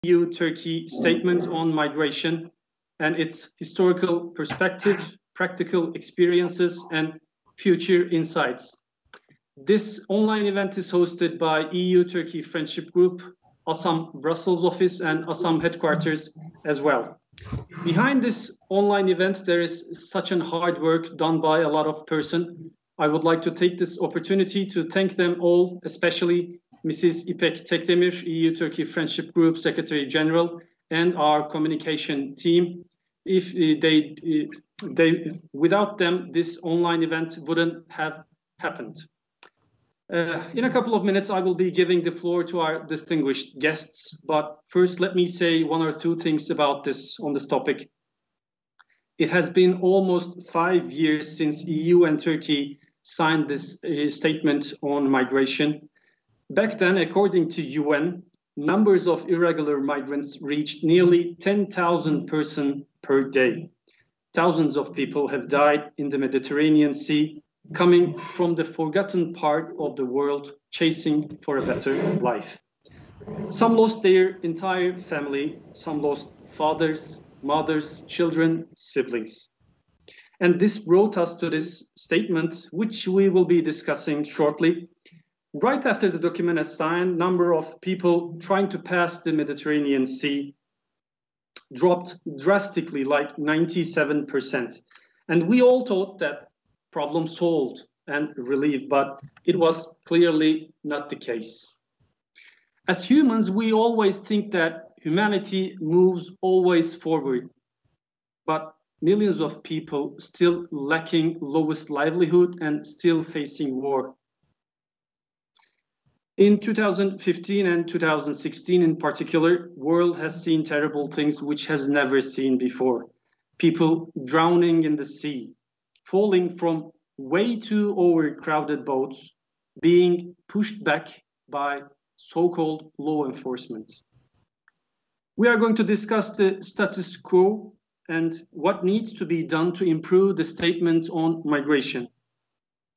EU-Turkey statement on migration and its historical perspective, practical experiences, and future insights. This online event is hosted by EU-Turkey Friendship Group, ASAM Brussels office, and ASAM headquarters as well. Behind this online event, there is such an hard work done by a lot of persons. I would like to take this opportunity to thank them all, especially Mrs. İpek Tekdemir, EU-Turkey Friendship Group Secretary General, and our communication team. If without them, this online event wouldn't have happened. In a couple of minutes, I will be giving the floor to our distinguished guests. But first, let me say one or two things about this topic. It has been almost 5 years since EU and Turkey signed this statement on migration. Back then, according to UN, numbers of irregular migrants reached nearly 10,000 persons per day. Thousands of people have died in the Mediterranean Sea, coming from the forgotten part of the world, chasing for a better life. Some lost their entire family, some lost fathers, mothers, children, siblings. And this brought us to this statement, which we will be discussing shortly. Right after the document is signed, number of people trying to pass the Mediterranean Sea dropped drastically, like 97%. And we all thought that problem solved and relieved, but it was clearly not the case. As humans, we always think that humanity moves always forward, but millions of people still lacking lowest livelihood and still facing war. In 2015 and 2016 in particular, world has seen terrible things which has never seen before. People drowning in the sea, falling from way too overcrowded boats, being pushed back by so-called law enforcement. We are going to discuss the status quo and what needs to be done to improve the statement on migration.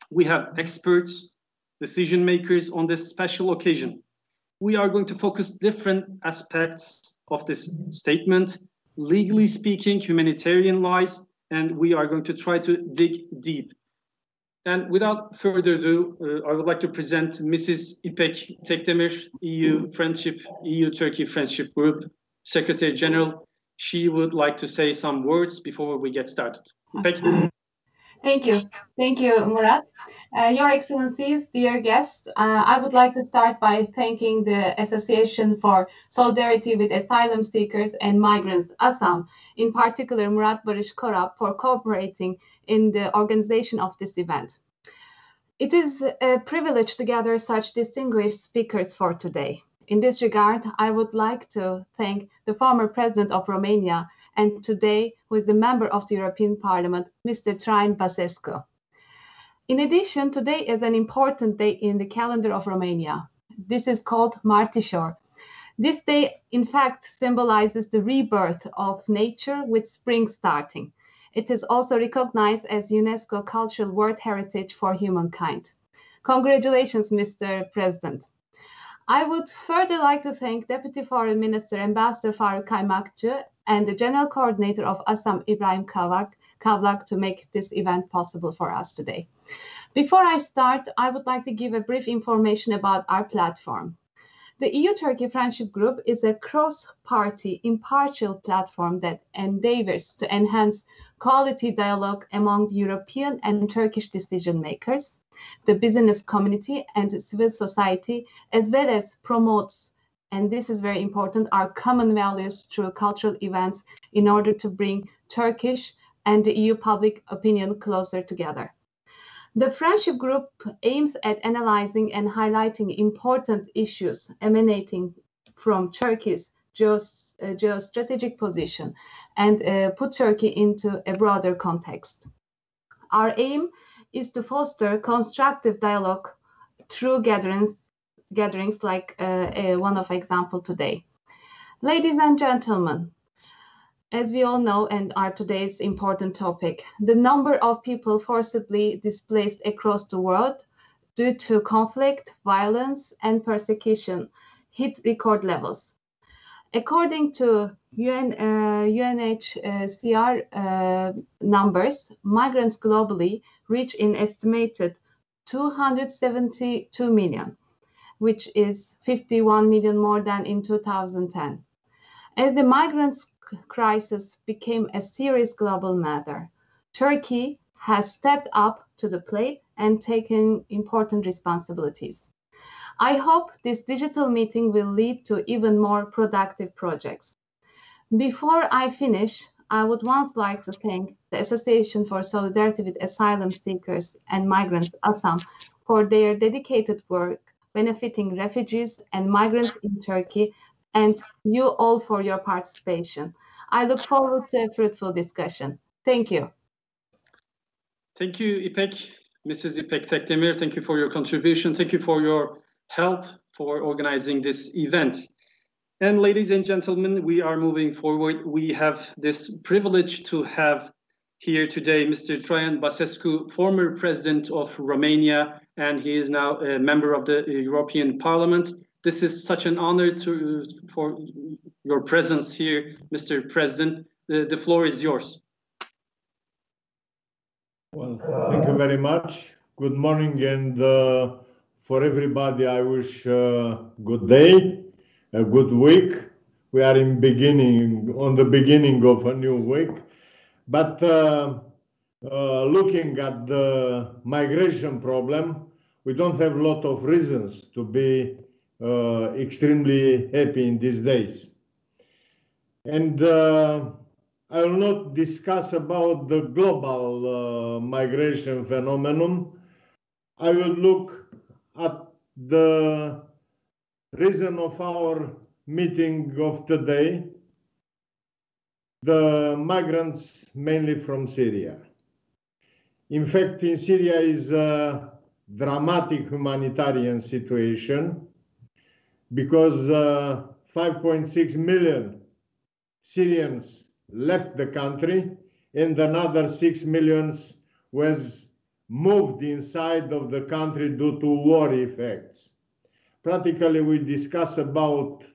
We have experts, decision makers on this special occasion. We are going to focus different aspects of this statement, legally speaking, humanitarian-wise, and we are going to try to dig deep. And without further ado, I would like to present Mrs. İpek Tekdemir, EU-Turkey Friendship Group Secretary General. She would like to say some words before we get started. İpek. Thank you. Thank you, Murat. Your Excellencies, dear guests, I would like to start by thanking the Association for Solidarity with Asylum Seekers and Migrants, ASAM, in particular Murat, Barış, Koralp, for cooperating in the organization of this event. It is a privilege to gather such distinguished speakers for today. In this regard, I would like to thank the former President of Romania and today who is a member of the European Parliament, Mr. Traian Băsescu. In addition, today is an important day in the calendar of Romania. This is called Martișor. This day, in fact, symbolizes the rebirth of nature with spring starting. It is also recognized as UNESCO Cultural World Heritage for Humankind. Congratulations, Mr. President. I would further like to thank Deputy Foreign Minister Ambassador Faruk Kaymakçı and the General Coordinator of ASAM, İbrahim Kavlak, to make this event possible for us today. Before I start, I would like to give a brief information about our platform. The EU-Turkey Friendship Group is a cross-party, impartial platform that endeavors to enhance quality dialogue among the European and Turkish decision makers, the business community and civil society, as well as promotes, and this is very important, our common values through cultural events in order to bring Turkish and the EU public opinion closer together. The Friendship Group aims at analyzing and highlighting important issues emanating from Turkey's geostrategic position and put Turkey into a broader context. Our aim is to foster constructive dialogue through gatherings like one of example today. Ladies and gentlemen, as we all know and are today's important topic, the number of people forcibly displaced across the world due to conflict, violence, and persecution hit record levels. According to UNHCR numbers, migrants globally reach an estimated 272 million, which is 51 million more than in 2010. As the migrants crisis became a serious global matter, Turkey has stepped up to the plate and taken important responsibilities. I hope this digital meeting will lead to even more productive projects. Before I finish, I would once like to thank the Association for Solidarity with Asylum Seekers and Migrants, ASAM, for their dedicated work benefiting refugees and migrants in Turkey, and you all for your participation. I look forward to a fruitful discussion. Thank you. Thank you, İpek. Mrs. İpek Tekdemir, thank you for your contribution. Thank you for your help for organizing this event. And ladies and gentlemen, we are moving forward. We have this privilege to have here today Mr. Traian Băsescu, former president of Romania, and he is now a member of the European Parliament. This is such an honor for your presence here, Mr. President. The floor is yours. Well, thank you very much. Good morning, and for everybody, I wish a good day, a good week. We are on the beginning of a new week. But looking at the migration problem, we don't have a lot of reasons to be extremely happy in these days. And I will not discuss about the global migration phenomenon. I will look at the reason of our meeting of today, the migrants mainly from Syria. In fact, in Syria is a dramatic humanitarian situation because 5.6 million Syrians left the country and another 6 million was moved inside of the country due to war effects. Practically, we discuss about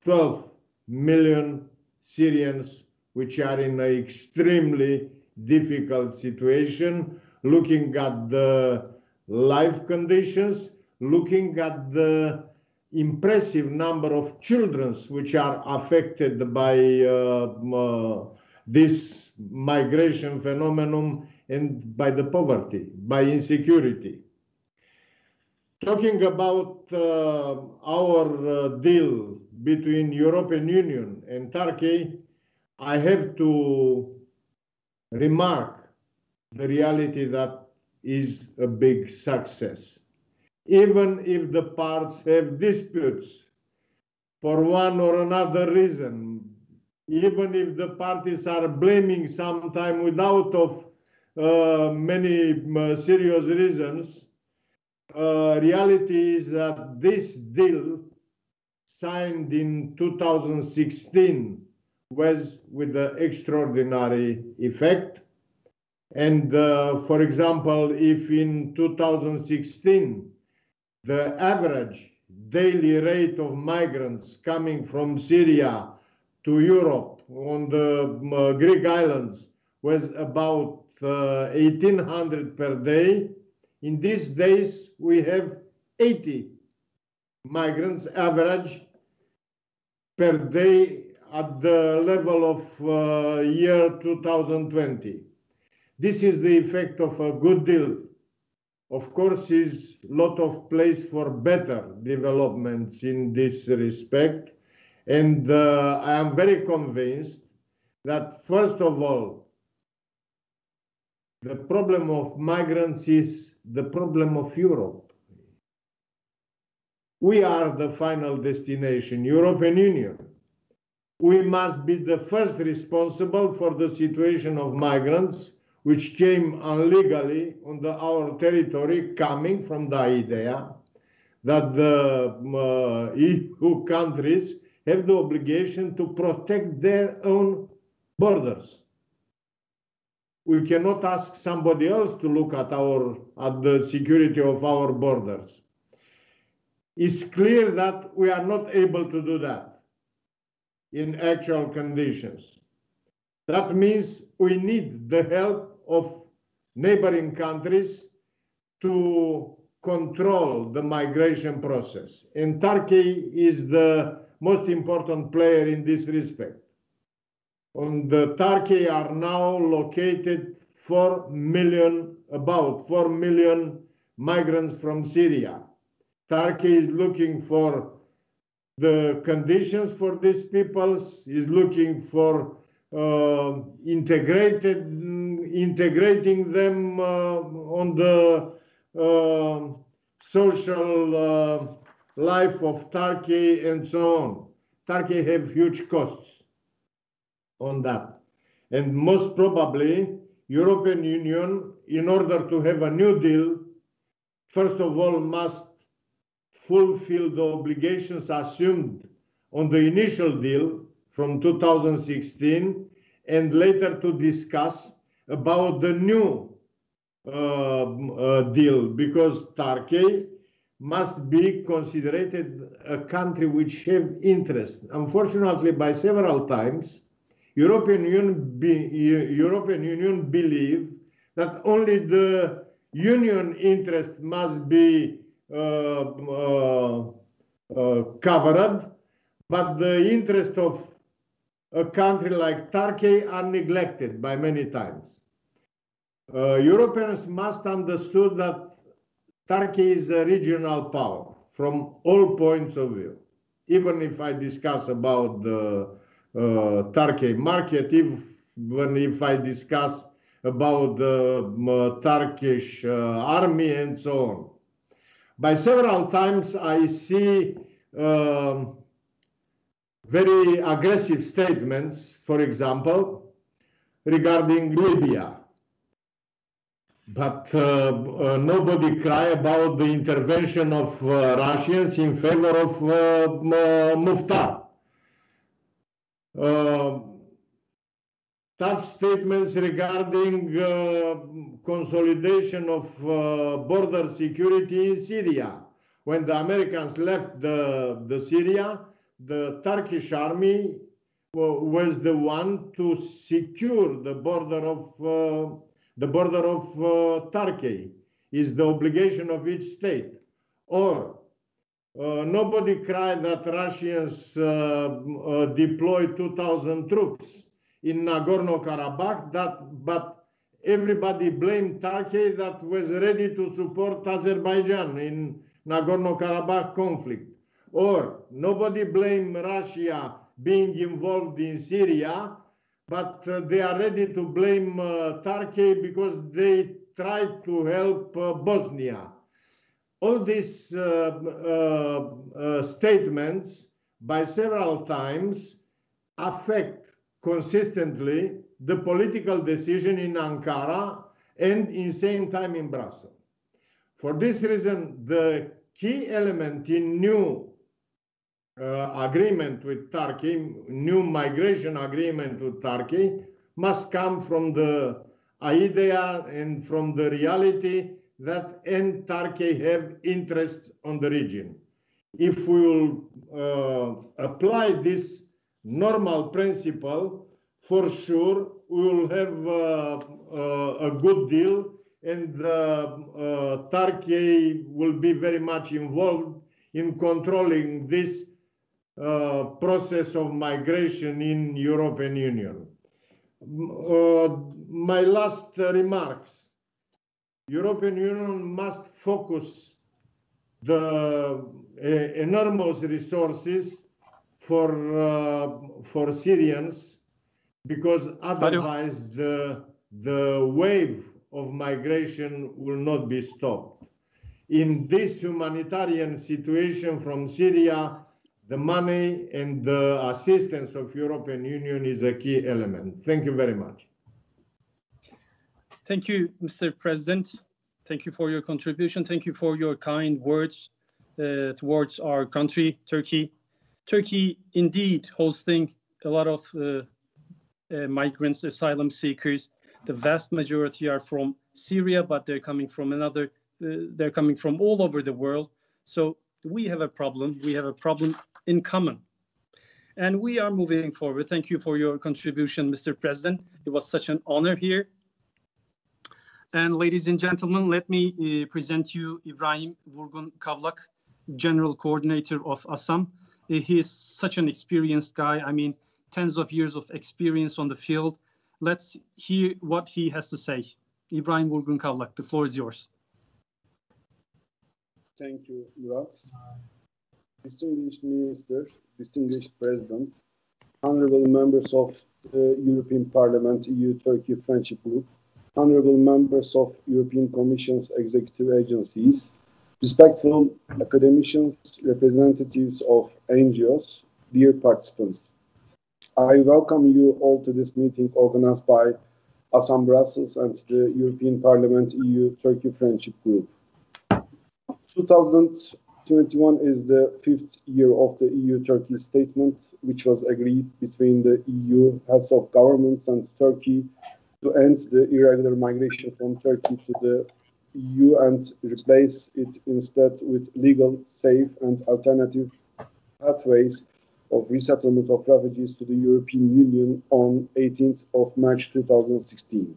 12 million Syrians which are in an extremely difficult situation, looking at the life conditions, looking at the impressive number of children which are affected by this migration phenomenon and by the poverty, by insecurity. Talking about our deal between European Union and Turkey, I have to remark the reality that is a big success. Even if the parts have disputes for one or another reason, even if the parties are blaming sometime without of many serious reasons, reality is that this deal signed in 2016 was with an extraordinary effect. And for example, if in 2016 the average daily rate of migrants coming from Syria to Europe on the Greek islands was about 1,800 per day, in these days we have 80 migrants average per day at the level of year 2020. This is the effect of a good deal. Of course, is a lot of place for better developments in this respect. And I am very convinced that, first of all, the problem of migrants is the problem of Europe. We are the final destination, European Union. We must be the first responsible for the situation of migrants which came illegally on our territory, coming from the idea that the EU countries have the obligation to protect their own borders. We cannot ask somebody else to look at the security of our borders. It's clear that we are not able to do that. in actual conditions. That means we need the help of neighboring countries to control the migration process. And Turkey is the most important player in this respect. On the Turkey are now located about 4 million migrants from Syria. Turkey is looking for the conditions for these peoples, is looking for integrating them on the social life of Turkey and so on. Turkey have huge costs on that. And most probably, European Union, in order to have a new deal, first of all, must fulfill the obligations assumed on the initial deal from 2016, and later to discuss about the new deal, because Turkey must be considered a country which have interest. Unfortunately, by several times, European Union believe that only the Union interest must be covered, but the interest of a country like Turkey are neglected by many times. Europeans must understand that Turkey is a regional power from all points of view. Even if I discuss about the Turkey market, even if I discuss about the Turkish army and so on. By several times I see very aggressive statements, for example, regarding Libya. But nobody cry about the intervention of Russians in favor of Mukhtar. Tough statements regarding consolidation of border security in Syria. When the Americans left the Syria, the Turkish army was the one to secure the border of Turkey. Is the obligation of each state. Or nobody cried that Russians deployed 2,000 troops in Nagorno-Karabakh, but everybody blamed Turkey that was ready to support Azerbaijan in Nagorno-Karabakh conflict. Or nobody blamed Russia being involved in Syria, but they are ready to blame Turkey because they tried to help Bosnia. All these statements by several times affect consistently the political decision in Ankara and in same time in Brussels. For this reason, the key element in new agreement with Turkey, new migration agreement with Turkey, must come from the idea and from the reality that Turkey have interests on the region. If we will apply this normal principle, for sure we will have a good deal, and Turkey will be very much involved in controlling this process of migration in European Union. My last remarks. European Union must focus the enormous resources for Syrians, because otherwise the wave of migration will not be stopped. In this humanitarian situation from Syria, the money and the assistance of European Union is a key element. Thank you very much. Thank you, Mr. President. Thank you for your contribution. Thank you for your kind words towards our country, Turkey. Turkey indeed hosting a lot of migrants, asylum seekers. The vast majority are from Syria, but they're coming from they're coming from all over the world. So we have a problem. We have a problem in common. And we are moving forward. Thank you for your contribution, Mr. President. It was such an honor here. And ladies and gentlemen, let me present you İbrahim Vurgun Kavlak, General Coordinator of ASAM. He is such an experienced guy. I mean, tens of years of experience on the field. Let's hear what he has to say. İbrahim Vurgun Kavlak, the floor is yours. Thank you, Murat. Distinguished Minister, distinguished President, honorable members of the European Parliament EU-Turkey Friendship Group, honorable members of European Commission's executive agencies, respectful academicians, representatives of NGOs, dear participants. I welcome you all to this meeting organized by ASAM Brussels and the European Parliament EU-Turkey Friendship Group. 2021 is the 5th year of the EU-Turkey statement, which was agreed between the EU heads of governments and Turkey to end the irregular migration from Turkey to the EU and replace it instead with legal, safe and alternative pathways of resettlement of refugees to the European Union on 18th of March 2016.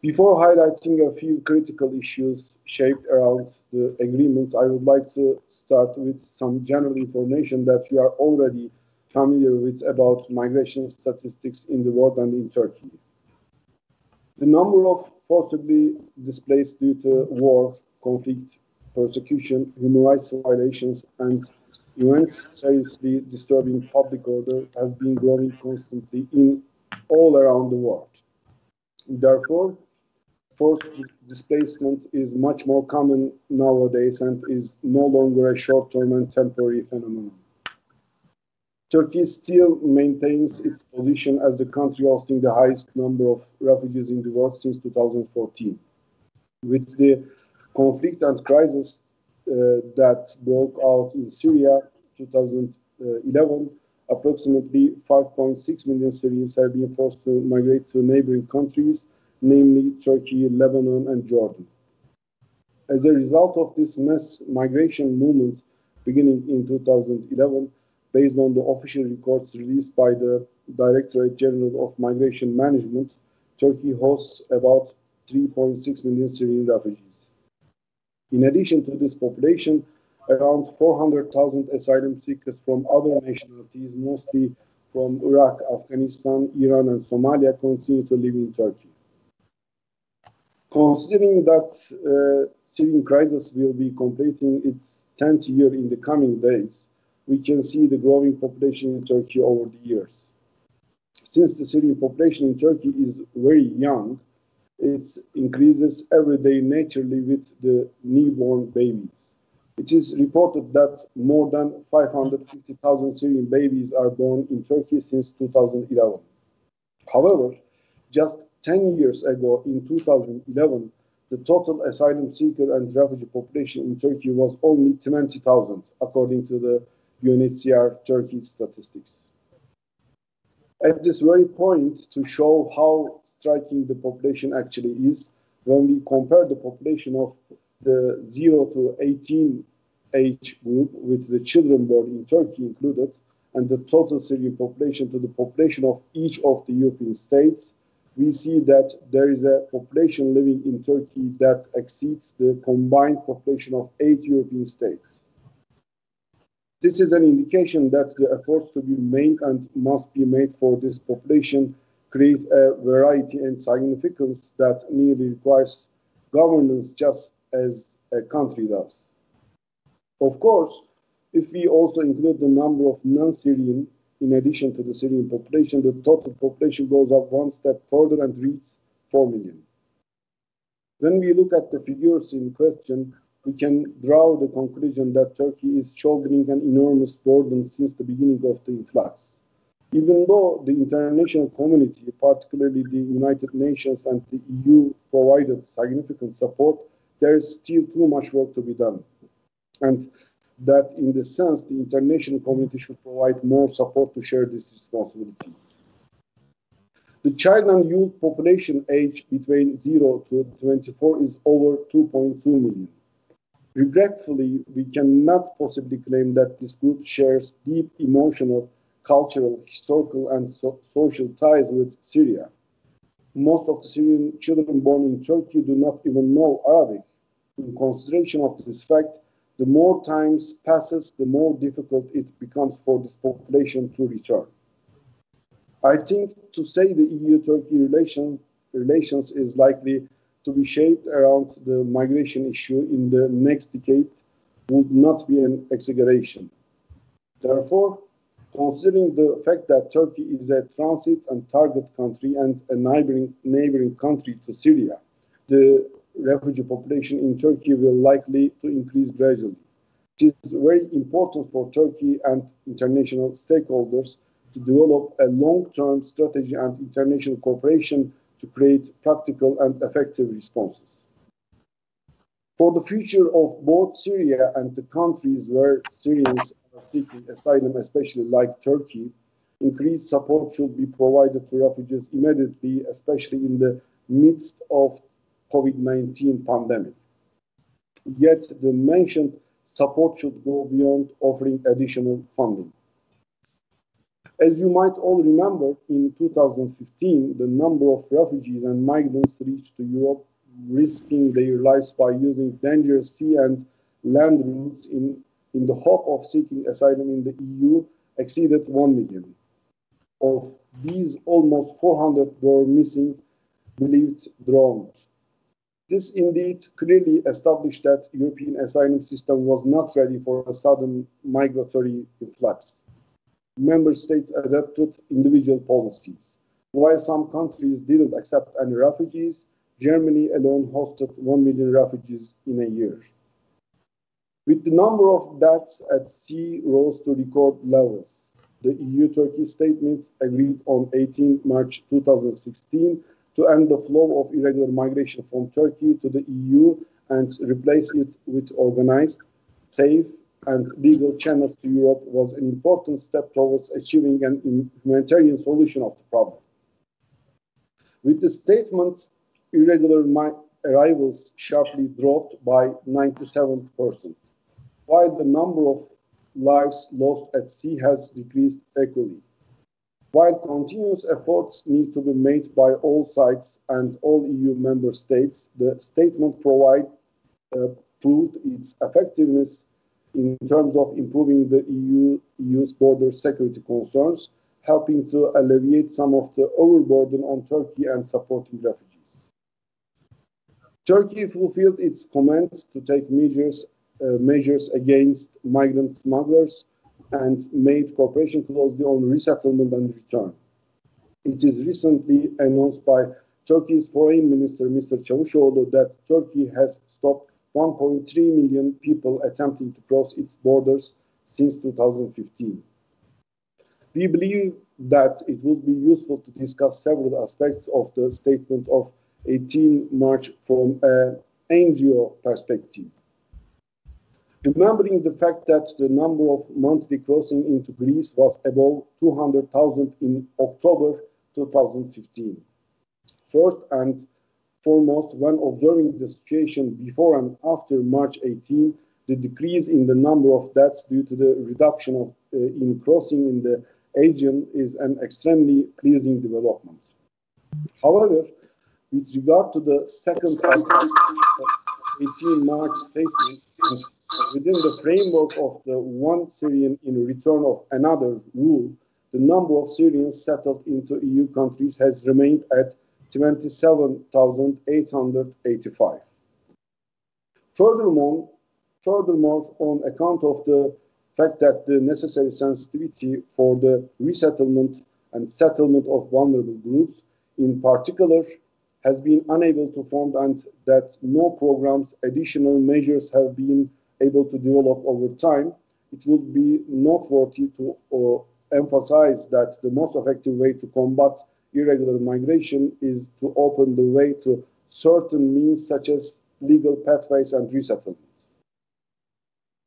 Before highlighting a few critical issues shaped around the agreements, I would like to start with some general information that you are already familiar with about migration statistics in the world and in Turkey. The number of forcibly displaced due to war, conflict, persecution, human rights violations, and events seriously disturbing public order has been growing constantly in all around the world. Therefore, forced displacement is much more common nowadays and is no longer a short-term and temporary phenomenon. Turkey still maintains its position as the country hosting the highest number of refugees in the world since 2014. With the conflict and crisis that broke out in Syria 2011, approximately 5.6 million Syrians have been forced to migrate to neighboring countries, namely Turkey, Lebanon, and Jordan. As a result of this mass migration movement beginning in 2011, based on the official records released by the Directorate General of Migration Management, Turkey hosts about 3.6 million Syrian refugees. In addition to this population, around 400,000 asylum seekers from other nationalities, mostly from Iraq, Afghanistan, Iran, and Somalia, continue to live in Turkey. Considering that Syrian crisis will be completing its 10th year in the coming days, we can see the growing population in Turkey over the years. Since the Syrian population in Turkey is very young, it increases every day naturally with the newborn babies. It is reported that more than 550,000 Syrian babies are born in Turkey since 2011. However, just 10 years ago, in 2011, the total asylum seeker and refugee population in Turkey was only 20,000, according to the UNHCR Turkey statistics. At this very point, to show how striking the population actually is, when we compare the population of the 0 to 18 age group with the children born in Turkey included, and the total Syrian population to the population of each of the European states, we see that there is a population living in Turkey that exceeds the combined population of 8 European states. This is an indication that the efforts to be made and must be made for this population create a variety and significance that nearly requires governance just as a country does. Of course, if we also include the number of non-Syrian in addition to the Syrian population, the total population goes up one step further and reaches 4 million. When we look at the figures in question, we can draw the conclusion that Turkey is shouldering an enormous burden since the beginning of the influx. Even though the international community, particularly the United Nations and the EU, provided significant support, there is still too much work to be done. And that in this sense, the international community should provide more support to share this responsibility. The child and youth population aged between 0 to 24 is over 2.2 million. Regretfully, we cannot possibly claim that this group shares deep emotional, cultural, historical, and social ties with Syria. Most of the Syrian children born in Turkey do not even know Arabic. In consideration of this fact, the more time passes, the more difficult it becomes for this population to return. I think to say the EU-Turkey relations is likely to be shaped around the migration issue in the next decade would not be an exaggeration. Therefore, considering the fact that Turkey is a transit and target country and a neighboring country to Syria, the refugee population in Turkey will likely to increase gradually. It is very important for Turkey and international stakeholders to develop a long-term strategy and international cooperation to create practical and effective responses. For the future of both Syria and the countries where Syrians are seeking asylum, especially like Turkey, increased support should be provided to refugees immediately, especially in the midst of COVID-19 pandemic. Yet the mentioned support should go beyond offering additional funding. As you might all remember, in 2015, the number of refugees and migrants reached Europe, risking their lives by using dangerous sea and land routes in the hope of seeking asylum in the EU, exceeded 1 million. Of these, almost 400 were missing, believed drowned. This indeed clearly established that the European asylum system was not ready for a sudden migratory influx. Member states adopted individual policies. While some countries didn't accept any refugees, Germany alone hosted 1 million refugees in a year. With the number of deaths at sea rose to record levels, the EU-Turkey statement agreed on 18 March 2016 to end the flow of irregular migration from Turkey to the EU and replace it with organized, safe, and legal channels to Europe was an important step towards achieving an humanitarian solution of the problem. With the statement, irregular arrivals sharply dropped by 97%, while the number of lives lost at sea has decreased equally. While continuous efforts need to be made by all sides and all EU member states, the statement proved its effectiveness in terms of improving the EU's border security concerns, helping to alleviate some of the overburden on Turkey and supporting refugees. Turkey fulfilled its commitment to take measures against migrant smugglers and made cooperation closely on resettlement and return. It is recently announced by Turkey's Foreign Minister, Mr. Çavuşoğlu, that Turkey has stopped 1.3 million people attempting to cross its borders since 2015. We believe that it would be useful to discuss several aspects of the statement of 18 March from an NGO perspective. Remembering the fact that the number of monthly crossing into Greece was above 200,000 in October 2015. First and foremost, when observing the situation before and after March 18, the decrease in the number of deaths due to the reduction in crossing in the Aegean is an extremely pleasing development. However, with regard to the second aspect of 18 March statement, within the framework of the one Syrian in return of another rule, the number of Syrians settled into EU countries has remained at 27,885. Furthermore, on account of the fact that the necessary sensitivity for the resettlement and settlement of vulnerable groups, in particular, has been unable to form, and that no programs, additional measures have been able to develop over time, it would be noteworthy to emphasize that the most effective way to combat irregular migration is to open the way to certain means such as legal pathways and resettlement.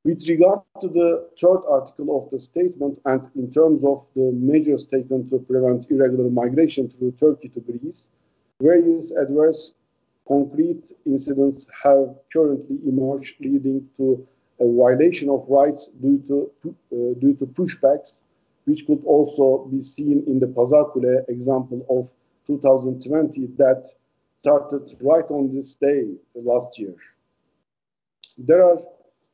With regard to the third article of the statement and in terms of the measures taken to prevent irregular migration through Turkey to Greece, various adverse concrete incidents have currently emerged, leading to a violation of rights due to pushbacks, which could also be seen in the Pazarkule example of 2020 that started right on this day last year. There are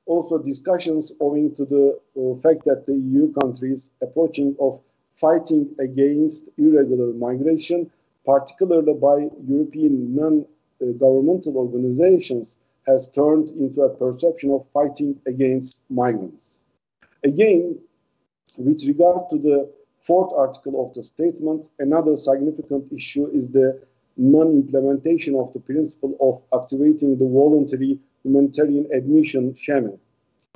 also discussions owing to the fact that the EU countries approaching of fighting against irregular migration, particularly by European non-governmental organizations, has turned into a perception of fighting against migrants. Again, with regard to the fourth article of the statement, another significant issue is the non-implementation of the principle of activating the voluntary humanitarian admission scheme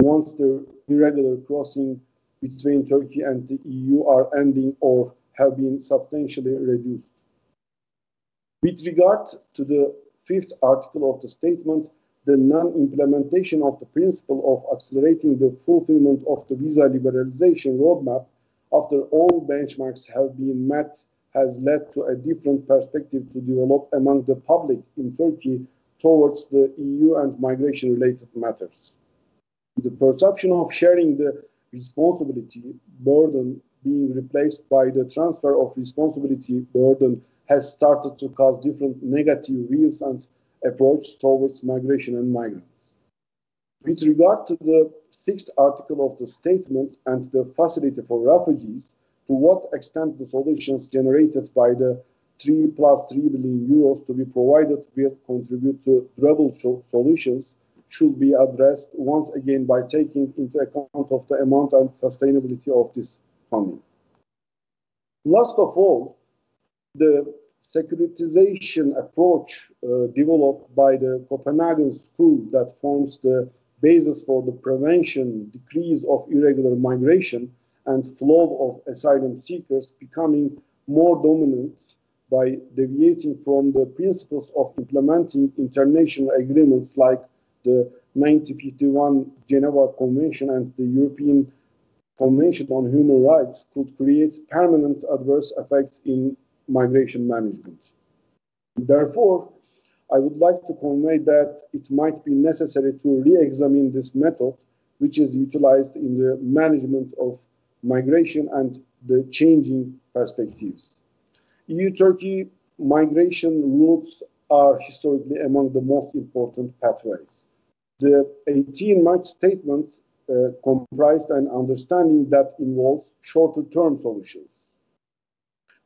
once the irregular crossing between Turkey and the EU are ending or have been substantially reduced. With regard to the fifth article of the statement, the non-implementation of the principle of accelerating the fulfillment of the visa liberalization roadmap after all benchmarks have been met has led to a different perspective to develop among the public in Turkey towards the EU and migration-related matters. The perception of sharing the responsibility burden being replaced by the transfer of responsibility burden has started to cause different negative views and approach towards migration and migrants. With regard to the sixth article of the statement and the facility for refugees, to what extent the solutions generated by the 3 plus 3 billion euros to be provided will contribute to durable solutions should be addressed once again by taking into account of the amount and sustainability of this funding. Last of all, the securitization approach developed by the Copenhagen School that forms the basis for the prevention, decrease of irregular migration and flow of asylum seekers becoming more dominant by deviating from the principles of implementing international agreements like the 1951 Geneva Convention and the European Convention on Human Rights could create permanent adverse effects in migration management. Therefore, I would like to convey that it might be necessary to re-examine this method, which is utilized in the management of migration and the changing perspectives. EU-Turkey migration routes are historically among the most important pathways. The 18 March statement comprised an understanding that involves shorter-term solutions.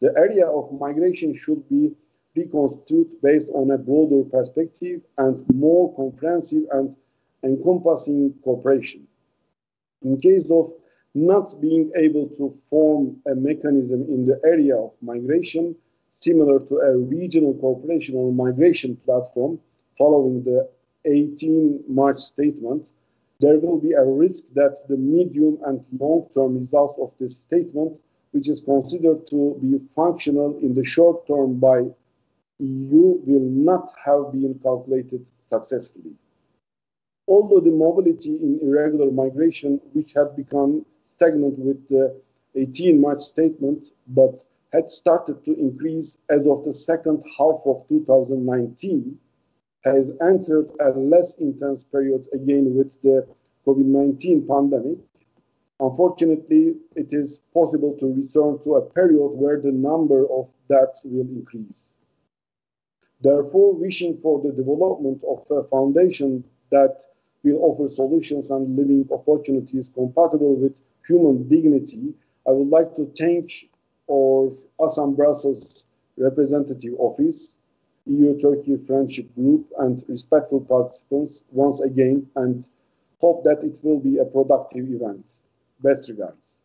The area of migration should be reconstituted based on a broader perspective and more comprehensive and encompassing cooperation. In case of not being able to form a mechanism in the area of migration, similar to a regional cooperation or migration platform following the 18 March statement, there will be a risk that the medium and long-term results of this statement, which is considered to be functional in the short term by EU, will not have been calculated successfully. Although the mobility in irregular migration, which had become stagnant with the 18 March statement, but had started to increase as of the second half of 2019, has entered a less intense period again with the COVID-19 pandemic. Unfortunately, it is possible to return to a period where the number of deaths will increase. Therefore, wishing for the development of a foundation that will offer solutions and living opportunities compatible with human dignity, I would like to thank our ASAM Brussels Representative Office, EU-Turkey Friendship Group, and respectful participants once again, and hope that it will be a productive event. Best regards.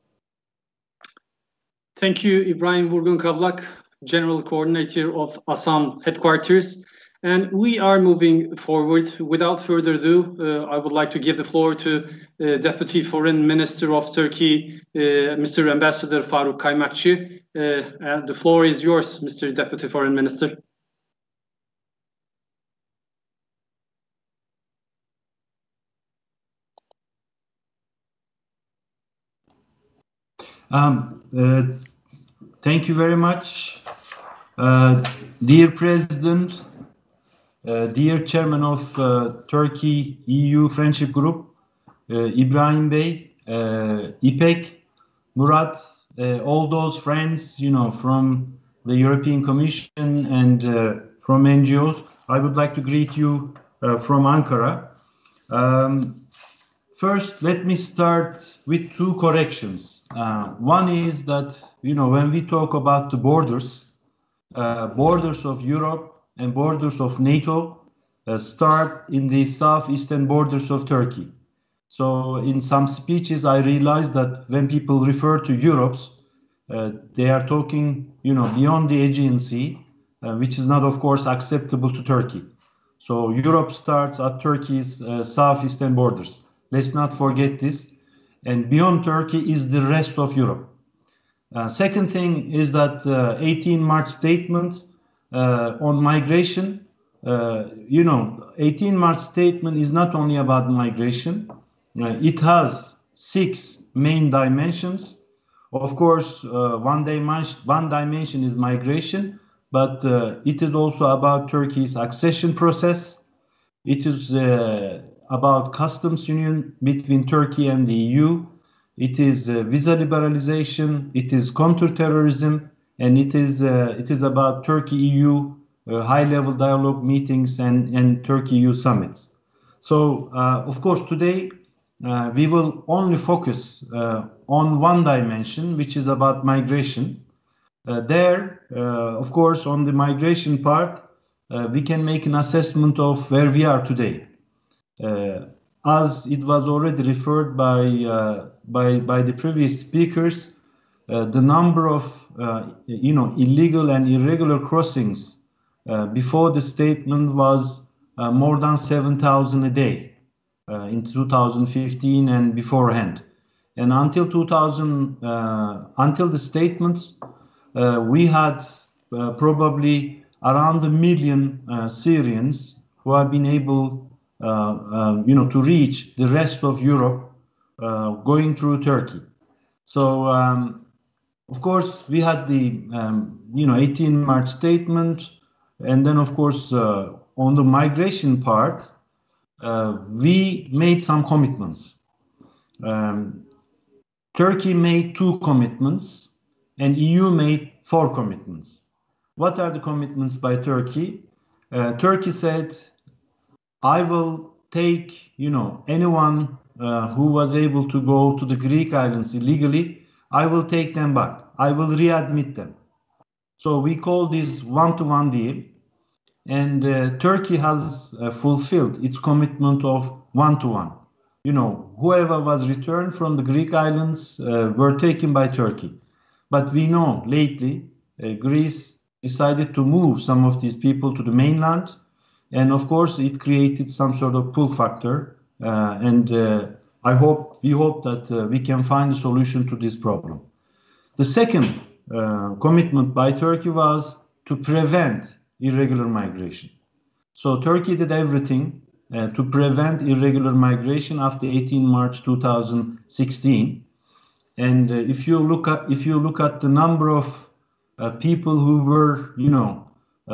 Thank you, Ibrahim Vurgun Kavlak, General Coordinator of ASAM Headquarters. And we are moving forward. Without further ado, I would like to give the floor to Deputy Foreign Minister of Turkey, Mr. Ambassador Faruk Kaymakçı. And the floor is yours, Mr. Deputy Foreign Minister. Thank you very much, dear President, dear Chairman of Turkey-EU Friendship Group, İbrahim Bey, İpek, Murat, all those friends, you know, from the European Commission and from NGOs, I would like to greet you from Ankara. First, let me start with two corrections. One is that, you know, when we talk about the borders of Europe and borders of NATO start in the southeastern borders of Turkey. So in some speeches, I realized that when people refer to Europe's, they are talking, you know, beyond the Aegean Sea, which is not, of course, acceptable to Turkey. So Europe starts at Turkey's southeastern borders. Let's not forget this. And beyond Turkey is the rest of Europe. Second thing is that 18 March statement on migration. You know, 18 March statement is not only about migration. It has 6 main dimensions. Of course, one dimension is migration, but it is also about Turkey's accession process. It is about customs union between Turkey and the EU. It is visa liberalization. It is counterterrorism, and it is about Turkey-EU high-level dialogue meetings and Turkey-EU summits. So, of course, today we will only focus on one dimension, which is about migration. Of course, on the migration part, we can make an assessment of where we are today. As it was already referred by the previous speakers, the number of you know, illegal and irregular crossings before the statement was more than 7,000 a day in 2015 and beforehand. And until the statements, we had probably around 1 million Syrians who have been able you know, to reach the rest of Europe going through Turkey. So, of course, we had the you know, 18 March statement, and then, of course, on the migration part, we made some commitments. Turkey made 2 commitments, and EU made 4 commitments. What are the commitments by Turkey? Turkey said, I will take, you know, anyone who was able to go to the Greek islands illegally, I will take them back. I will readmit them. So we call this one-to-one deal. And Turkey has fulfilled its commitment of one-to-one. You know, whoever was returned from the Greek islands were taken by Turkey. But we know lately Greece decided to move some of these people to the mainland. And of course, it created some sort of pull factor. We hope that we can find a solution to this problem. The second commitment by Turkey was to prevent irregular migration. So Turkey did everything to prevent irregular migration after 18 March 2016. And if you look at the number of people who were, you know,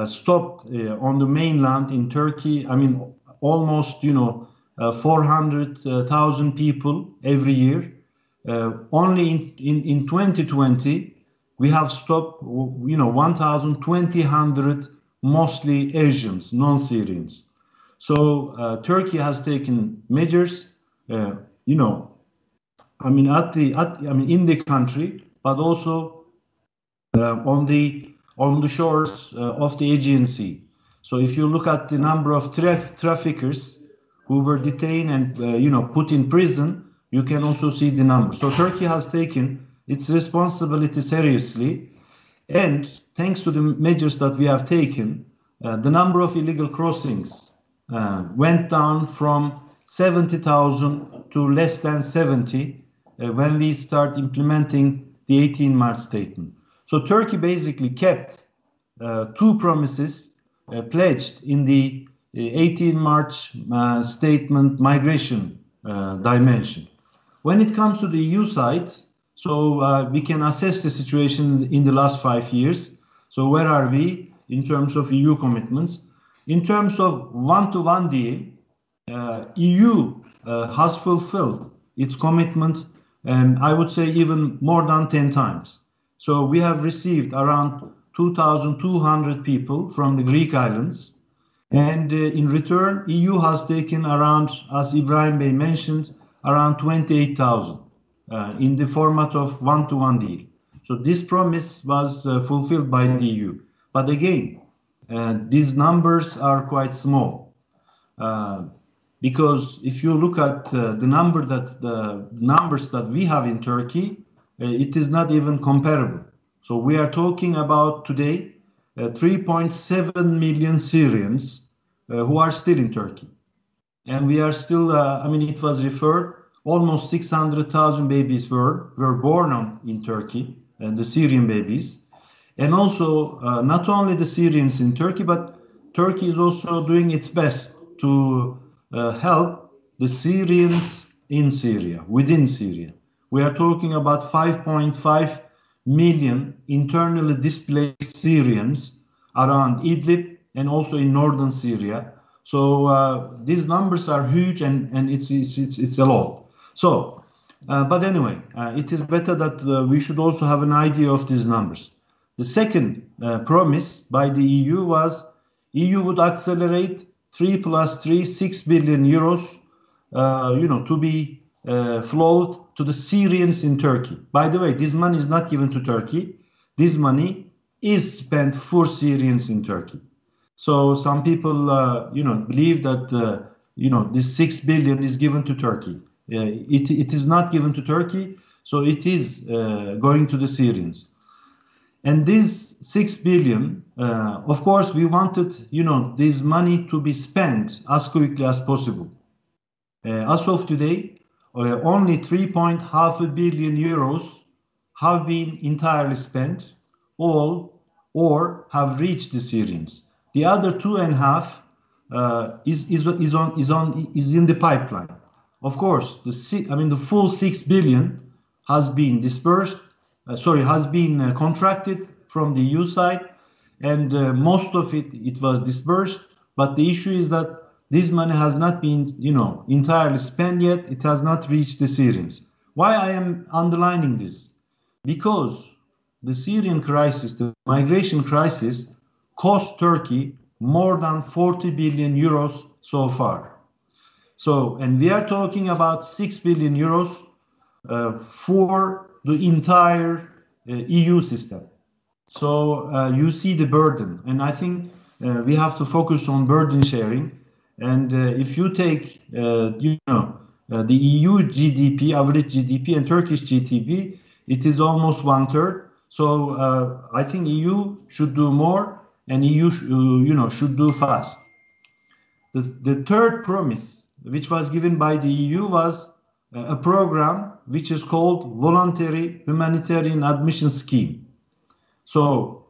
stopped on the mainland in Turkey, I mean, almost, you know, 400,000 people every year. Only in 2020, we have stopped, you know, 1,200, mostly Asians, non-Syrians. So Turkey has taken measures, you know, I mean, in the country, but also on the shores of the Aegean Sea. So if you look at the number of traffickers who were detained and you know, put in prison, you can also see the number. So Turkey has taken its responsibility seriously, and thanks to the measures that we have taken, the number of illegal crossings went down from 70,000 to less than 70 when we start implementing the 18 March statement. So Turkey basically kept 2 promises pledged in the 18 March statement migration dimension. When it comes to the EU side, so we can assess the situation in the last 5 years. So where are we in terms of EU commitments? In terms of one-to-one deal, EU has fulfilled its commitment, and I would say even more than 10 times. So we have received around 2,200 people from the Greek islands, and in return, EU has taken around, as Ibrahim Bey mentioned, around 28,000 in the format of one-to-one deal. So this promise was fulfilled by the EU. But again, these numbers are quite small. Because if you look at the numbers that we have in Turkey, it is not even comparable. So we are talking about today 3.7 million Syrians who are still in Turkey. And we are still, I mean, it was referred, almost 600,000 babies were born in Turkey, the Syrian babies. And also, not only the Syrians in Turkey, but Turkey is also doing its best to help the Syrians in Syria, within Syria. We are talking about 5.5 million internally displaced Syrians around Idlib and also in northern Syria. So these numbers are huge, and it's a lot. So, but anyway, it is better that we should also have an idea of these numbers. The second promise by the EU was EU would accelerate 3 + 3, 6 billion euros, to be flowed to the Syrians in Turkey. By the way, this money is not given to Turkey. This money is spent for Syrians in Turkey. So some people, believe that, this 6 billion is given to Turkey. It is not given to Turkey, so it is going to the Syrians. And this 6 billion, of course, we wanted, this money to be spent as quickly as possible. As of today, only 3.5 billion euros have been entirely spent, or have reached the Syrians. The other 2.5 is in the pipeline. Of course, the full 6 billion has been dispersed. Has been contracted from the EU side, and most of it was dispersed. But the issue is that this money has not been, entirely spent yet. It has not reached the Syrians. Why I am underlining this? Because the Syrian crisis, the migration crisis, cost Turkey more than 40 billion euros so far. So, and we are talking about 6 billion euros for the entire EU system. So you see the burden, and I think we have to focus on burden sharing. And if you take, the EU GDP, average GDP, and Turkish GDP, it is almost 1/3. So I think EU should do more, and EU, should do fast. The third promise, which was given by the EU, was a program which is called Voluntary Humanitarian Admission Scheme. So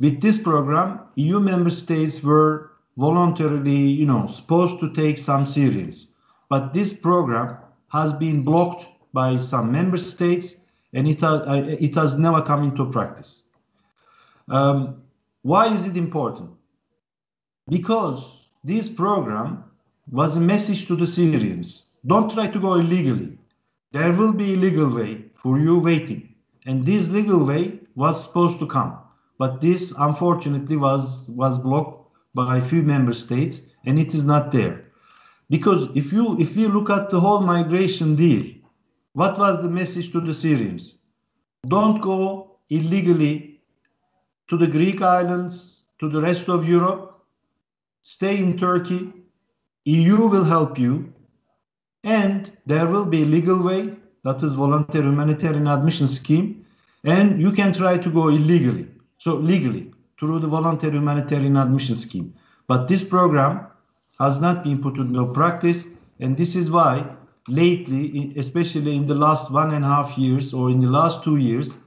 with this program, EU member states were voluntarily, supposed to take some Syrians. But this program has been blocked by some member states, and it has never come into practice. Why is it important? Because this program was a message to the Syrians. Don't try to go illegally. There will be a legal way for you waiting. And this legal way was supposed to come. But this, unfortunately, was blocked by a few member states, and it is not there. Because if you look at the whole migration deal, what was the message to the Syrians? Don't go illegally to the Greek islands, to the rest of Europe. Stay in Turkey. EU will help you. And there will be a legal way, that is voluntary humanitarian admission scheme, and you can try to go illegally. So legally, through the voluntary humanitarian admission scheme. But this program has not been put into practice, and this is why lately, especially in the last 1.5 years or in the last 2 years,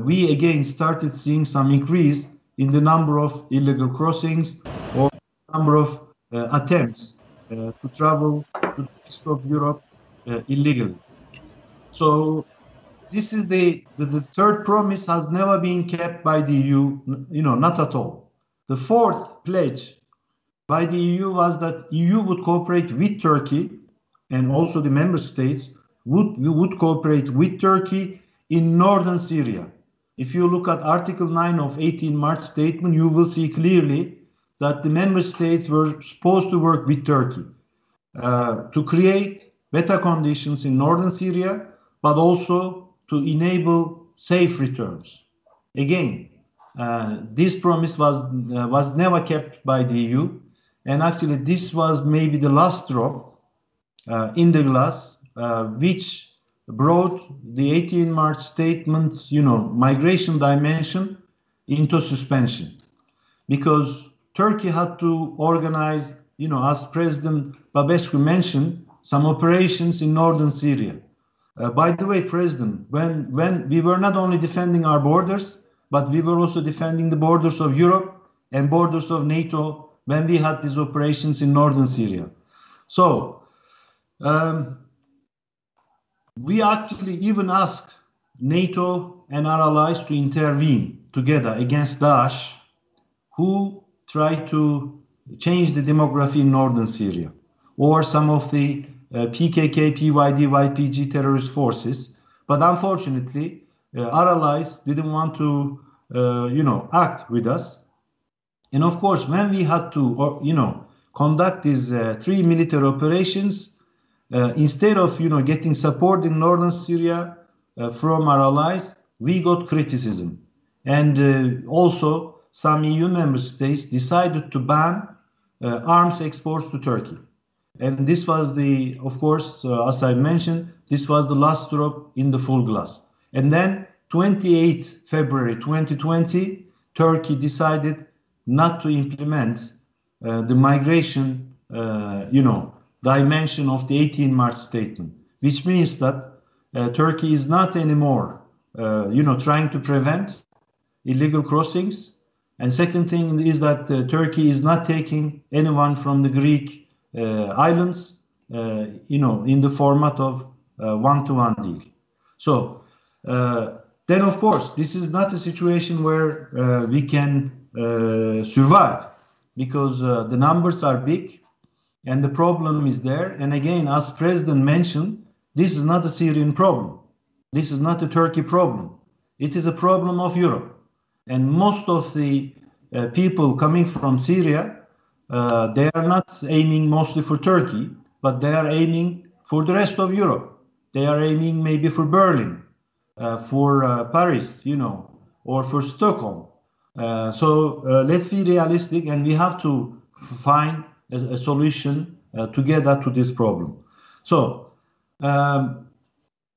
we again started seeing some increase in the number of illegal crossings or number of attempts to travel to the rest of Europe illegally. So this is the third promise has never been kept by the EU, not at all. The fourth pledge by the EU was that EU would cooperate with Turkey, and also the member states would cooperate with Turkey in northern Syria. If you look at Article 9 of 18 March statement, you will see clearly that the member states were supposed to work with Turkey to create better conditions in northern Syria, but also to enable safe returns. Again, this promise was never kept by the EU, and actually this was maybe the last drop in the glass, which brought the 18 March statement, migration dimension into suspension, because Turkey had to organize, as President Băsescu mentioned, some operations in northern Syria. By the way, President, when we were not only defending our borders, but we were also defending the borders of Europe and borders of NATO when we had these operations in northern Syria. So we actually even asked NATO and our allies to intervene together against Daesh, who tried to change the demography in northern Syria, or some of the PKK, PYD, YPG terrorist forces. But unfortunately, our allies didn't want to, act with us. And of course, when we had to, conduct these 3 military operations, instead of, getting support in northern Syria from our allies, we got criticism. And also, some EU member states decided to ban arms exports to Turkey. And this was of course, as I mentioned, this was the last drop in the full glass. And then 28 February 2020, Turkey decided not to implement the migration, dimension of the 18 March statement, which means that Turkey is not anymore, trying to prevent illegal crossings. And second thing is that Turkey is not taking anyone from the Greek islands, in the format of one-to-one deal. So then, of course, this is not a situation where we can survive, because the numbers are big and the problem is there. And again, as President mentioned, this is not a Syrian problem. This is not a Turkey problem. It is a problem of Europe. And most of the people coming from Syria, they are not aiming mostly for Turkey, but they are aiming for the rest of Europe. They are aiming maybe for Berlin, for Paris, or for Stockholm. So let's be realistic, and we have to find a solution together to this problem. So on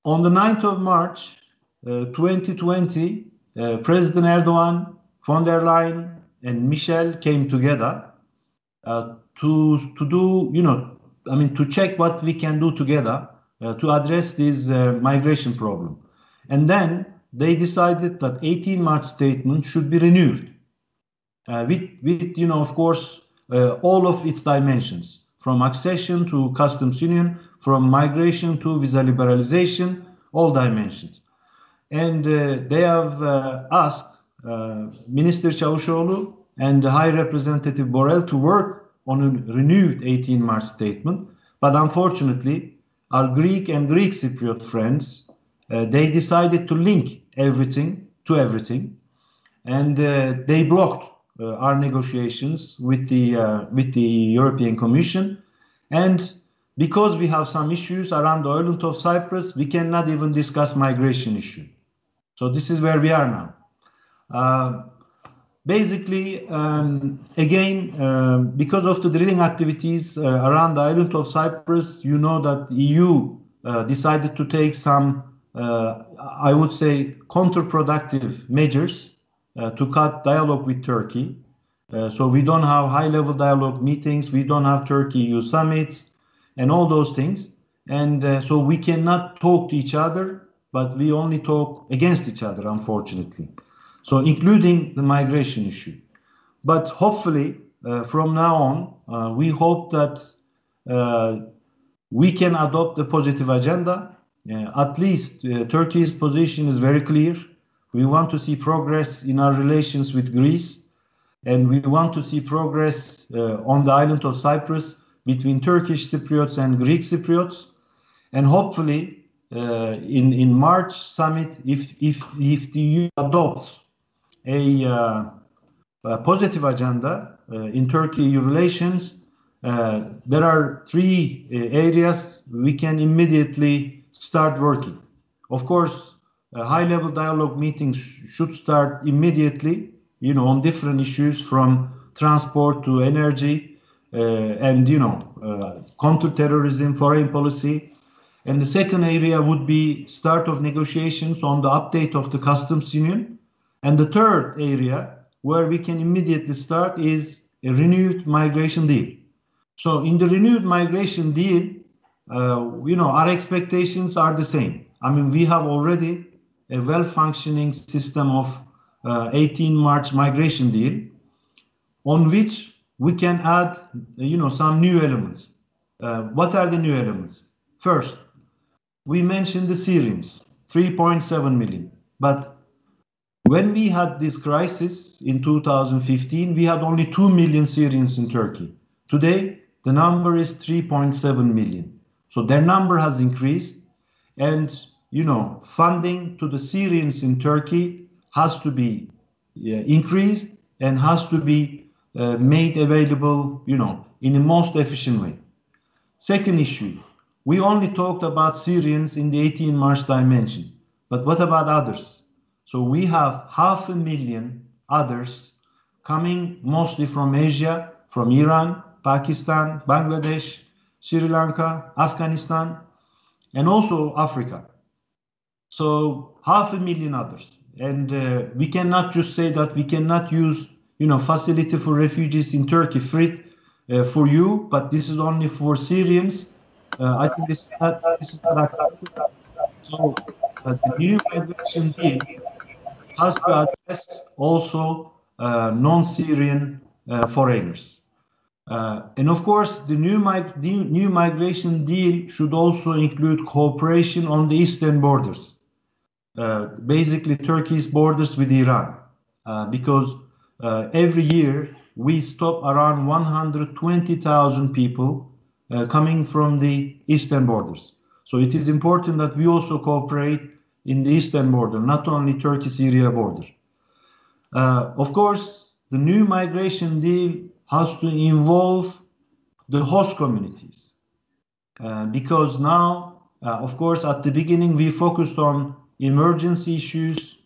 the 9th of March 2020, President Erdogan, von der Leyen, and Michel came together to do, to check what we can do together to address this migration problem. And then they decided that 18 March statement should be renewed with of course, all of its dimensions, from accession to customs union, from migration to visa liberalization, all dimensions. And they have asked Minister Çavuşoğlu and the High Representative Borrell to work on a renewed 18 March statement. But unfortunately, our Greek and Greek Cypriot friends, they decided to link everything to everything. And they blocked our negotiations with the European Commission. And because we have some issues around the island of Cyprus, we cannot even discuss migration issue. So this is where we are now. Basically, again, because of the drilling activities around the island of Cyprus, you know that the EU decided to take some, I would say, counterproductive measures to cut dialogue with Turkey. So we don't have high-level dialogue meetings, we don't have Turkey-EU summits, and all those things. And so we cannot talk to each other, but we only talk against each other, unfortunately. So including the migration issue. But hopefully, from now on, we hope that we can adopt a positive agenda. At least Turkey's position is very clear. We want to see progress in our relations with Greece. and we want to see progress on the island of Cyprus between Turkish Cypriots and Greek Cypriots, and hopefully in March summit, if the EU adopts a positive agenda in Turkey relations, there are three areas we can immediately start working. Of course, high-level dialogue meetings should start immediately, on different issues from transport to energy and, counter-terrorism, foreign policy. And the second area would be start of negotiations on the update of the customs union. And the third area where we can immediately start is a renewed migration deal. So in the renewed migration deal, our expectations are the same. I mean, we have already a well-functioning system of 18 March migration deal on which we can add, some new elements. What are the new elements? First, we mentioned the Syrians, 3.7 million. But when we had this crisis in 2015, we had only 2 million Syrians in Turkey. Today, the number is 3.7 million. So their number has increased. And, funding to the Syrians in Turkey has to be increased and has to be made available, in the most efficient way. Second issue, we only talked about Syrians in the 18 March dimension, but what about others? So we have 500,000 others coming mostly from Asia, from Iran, Pakistan, Bangladesh, Sri Lanka, Afghanistan, and also Africa. So 500,000 others. And we cannot just say that we cannot use, facility for refugees in Turkey free for you, but this is only for Syrians. I think this is not acceptable. So the new migration deal has to address also non-Syrian foreigners. And of course, the new migration deal should also include cooperation on the eastern borders, basically Turkey's borders with Iran, because every year we stop around 120,000 people coming from the eastern borders. So it is important that we also cooperate in the eastern border, not only Turkey-Syria border. Of course, the new migration deal has to involve the host communities, because now, of course, at the beginning we focused on emergency issues,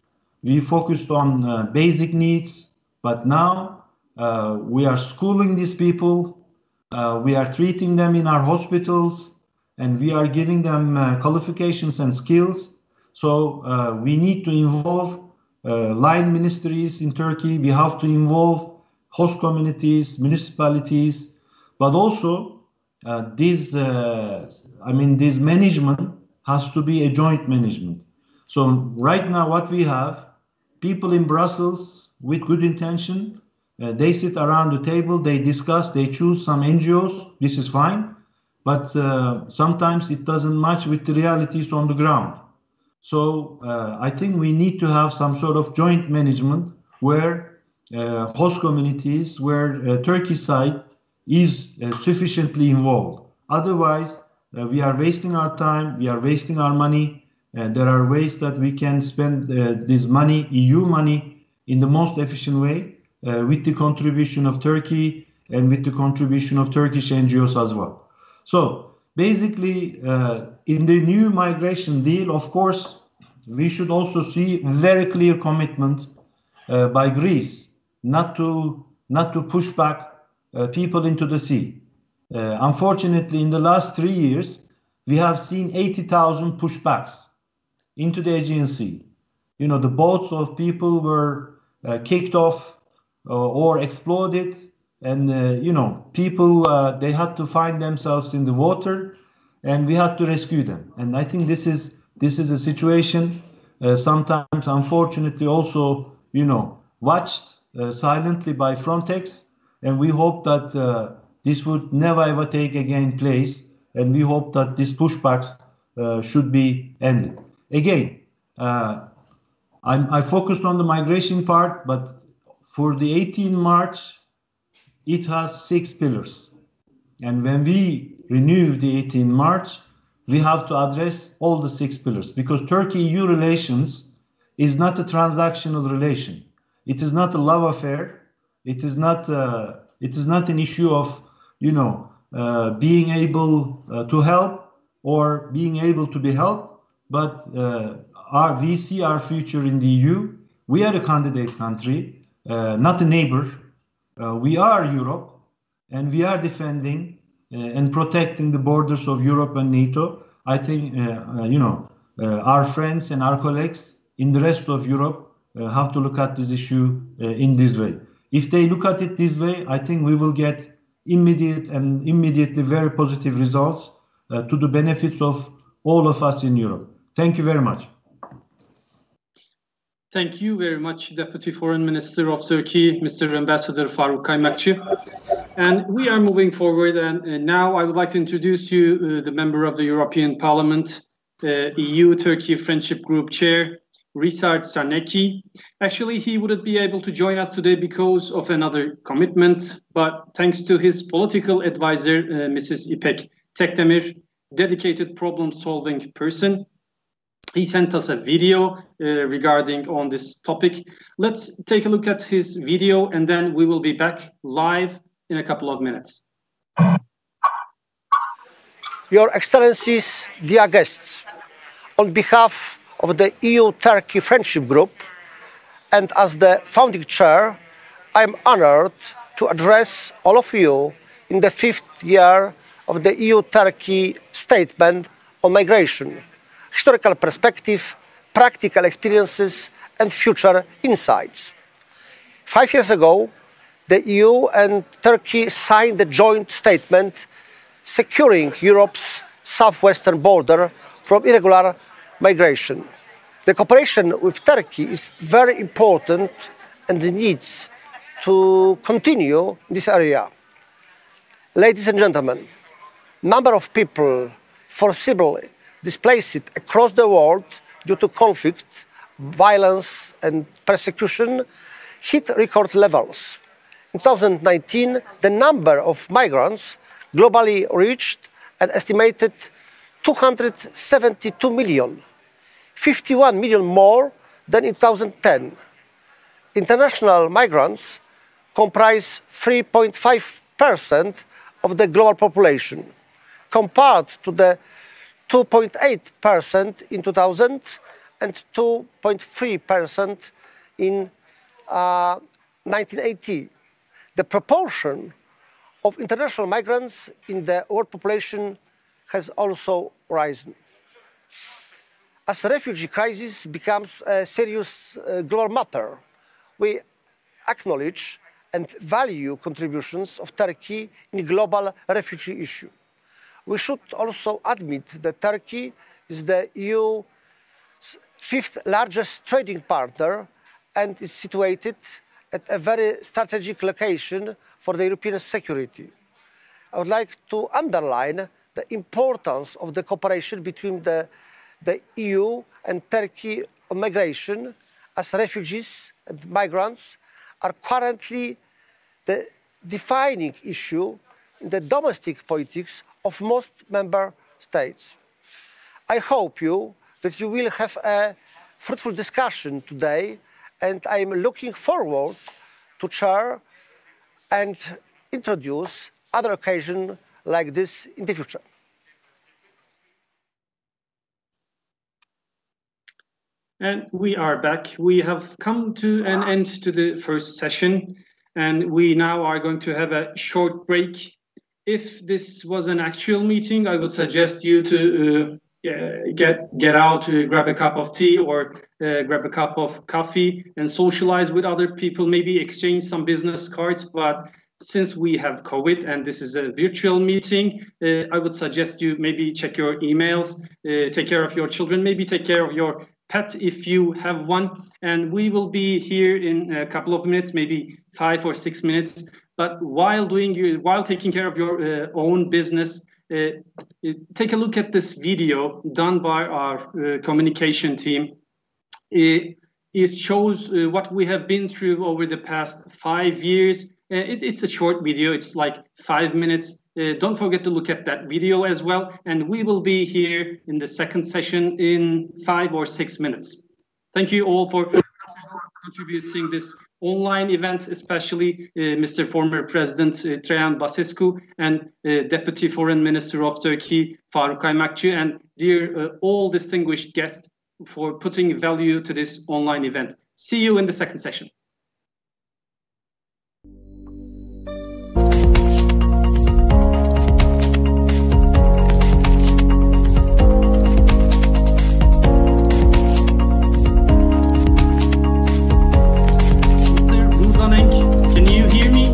we focused on basic needs, but now we are schooling these people, we are treating them in our hospitals, and we are giving them qualifications and skills. So we need to involve line ministries in Turkey. We have to involve host communities, municipalities, but also this management has to be a joint management. So right now what we have, people in Brussels with good intention, they sit around the table, they discuss, they choose some NGOs, this is fine, but sometimes it doesn't match with the realities on the ground. So I think we need to have some sort of joint management where host communities, where Turkey side is sufficiently involved. Otherwise, we are wasting our time, we are wasting our money. There are ways that we can spend this money, EU money, in the most efficient way with the contribution of Turkey and with the contribution of Turkish NGOs as well. So basically, in the new migration deal, of course, we should also see very clear commitment by Greece not to push back people into the sea. Unfortunately, in the last 3 years, we have seen 80,000 pushbacks into the Aegean Sea. The boats of people were kicked off or exploded, and people they had to find themselves in the water, and we had to rescue them. And I think this is a situation sometimes, unfortunately, also watched silently by Frontex, and we hope that this would never ever take again place, and we hope that these pushbacks should be ended. Again, I focused on the migration part, but for the 18 March, it has 6 pillars. And when we renew the 18 March, we have to address all the 6 pillars, because Turkey-EU relations is not a transactional relation. It is not a love affair. It is not an issue of, being able to help or being able to be helped. But we see our future in the EU. We are a candidate country, not a neighbor. We are Europe, and we are defending and protecting the borders of Europe and NATO. I think, our friends and our colleagues in the rest of Europe have to look at this issue in this way. If they look at it this way, I think we will get immediately very positive results to the benefits of all of us in Europe. Thank you very much. Thank you very much, Deputy Foreign Minister of Turkey, Mr. Ambassador Faruk Kaymakçı. And we are moving forward, and now I would like to introduce you the member of the European Parliament, EU-Turkey Friendship Group Chair, Ryszard Czarnecki. Actually, he wouldn't be able to join us today because of another commitment, but thanks to his political advisor, Mrs. İpek Tekdemir, dedicated problem-solving person, he sent us a video regarding on this topic. Let's take a look at his video, and then we will be back live in a couple of minutes. Your Excellencies, dear guests, on behalf of the EU-Turkey Friendship Group, and as the founding chair, I am honored to address all of you in the 5th year of the EU-Turkey Statement on Migration, historical perspective, practical experiences, and future insights. 5 years ago, the EU and Turkey signed the joint statement securing Europe's southwestern border from irregular migration. The cooperation with Turkey is very important and needs to continue in this area. Ladies and gentlemen, number of people forcibly displaced across the world due to conflict, violence and persecution hit record levels. In 2019, the number of migrants globally reached an estimated 272 million, 51 million more than in 2010. International migrants comprise 3.5% of the global population, compared to the 2.8% in 2000 and 2.3% in 1980. The proportion of international migrants in the world population has also risen. As the refugee crisis becomes a serious global matter, we acknowledge and value contributions of Turkey in the global refugee issue. We should also admit that Turkey is the EU's 5th largest trading partner and is situated at a very strategic location for the European security. I would like to underline the importance of the cooperation between the EU and Turkey on migration, as refugees and migrants are currently the defining issue in the domestic politics of most member states. I hope that you will have a fruitful discussion today, and I am looking forward to chair and introduce other occasions like this in the future. And we are back. We have come to an end to the first session, and we now are going to have a short break. If this was an actual meeting, I would suggest you to get out, grab a cup of tea or grab a cup of coffee and socialize with other people, maybe exchange some business cards. But since we have COVID and this is a virtual meeting, I would suggest you maybe check your emails, take care of your children, maybe take care of your pet if you have one. And we will be here in a couple of minutes, maybe 5 or 6 minutes. But while taking care of your own business, take a look at this video done by our communication team. it shows what we have been through over the past 5 years. It's a short video. It's like 5 minutes. Don't forget to look at that video as well. And we will be here in the second session in 5 or 6 minutes. Thank you all for contributing this online event, especially Mr. Former President Traian Băsescu and Deputy Foreign Minister of Turkey, Faruk Kaymakçı, and dear all distinguished guests for putting value to this online event. See you in the second session. Can you hear me?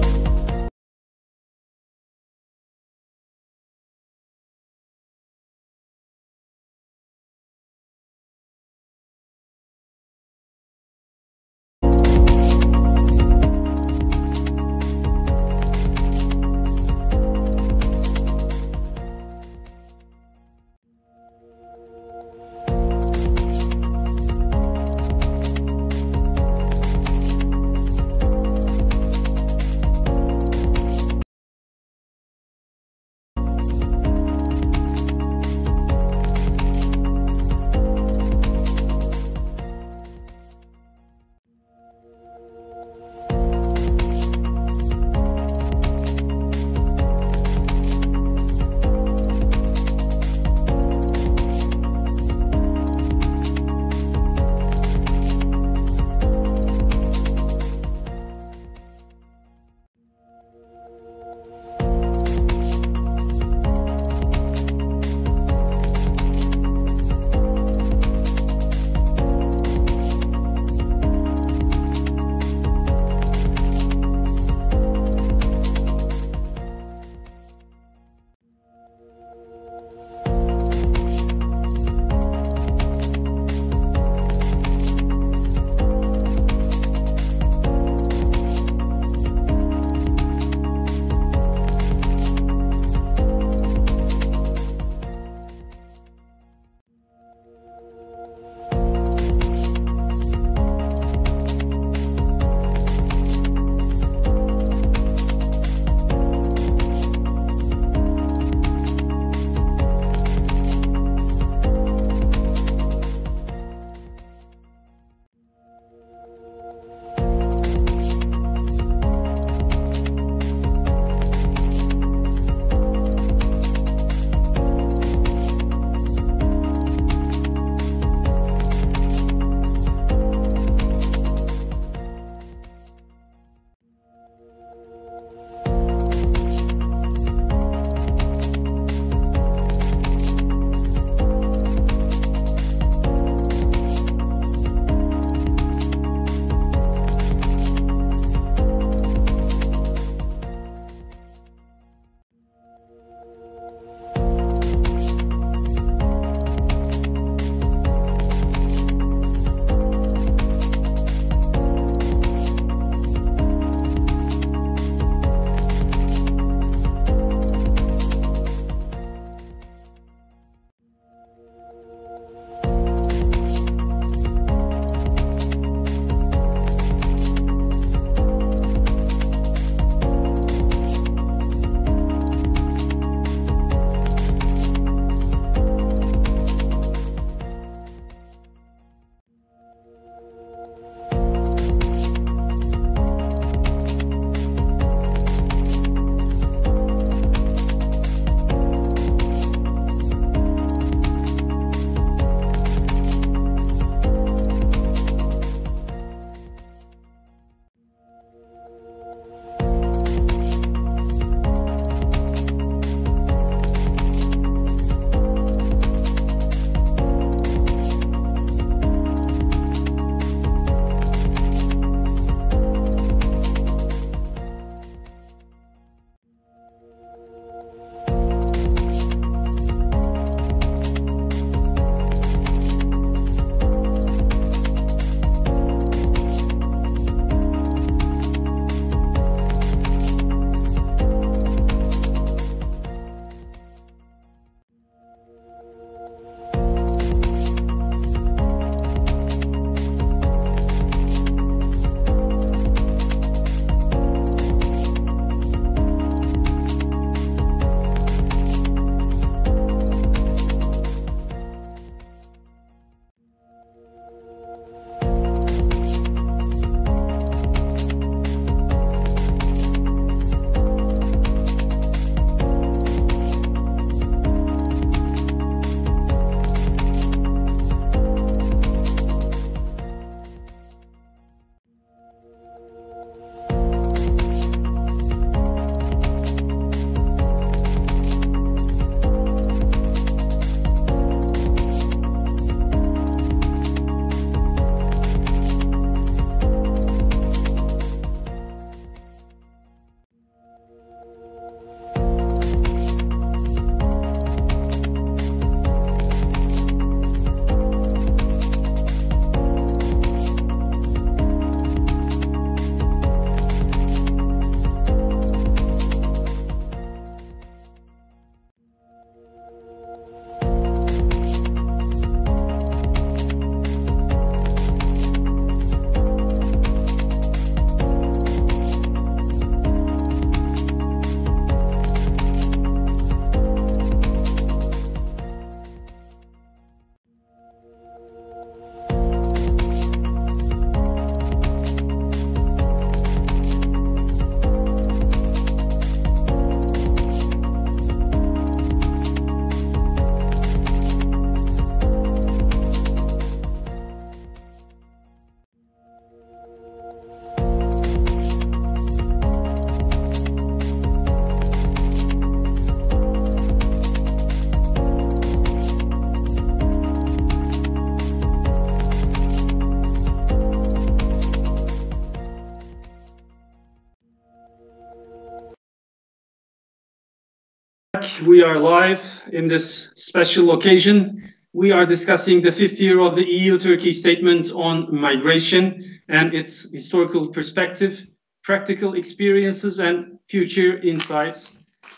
We are live in this special occasion. We are discussing the 5th year of the EU-Turkey statement on migration and its historical perspective, practical experiences, and future insights.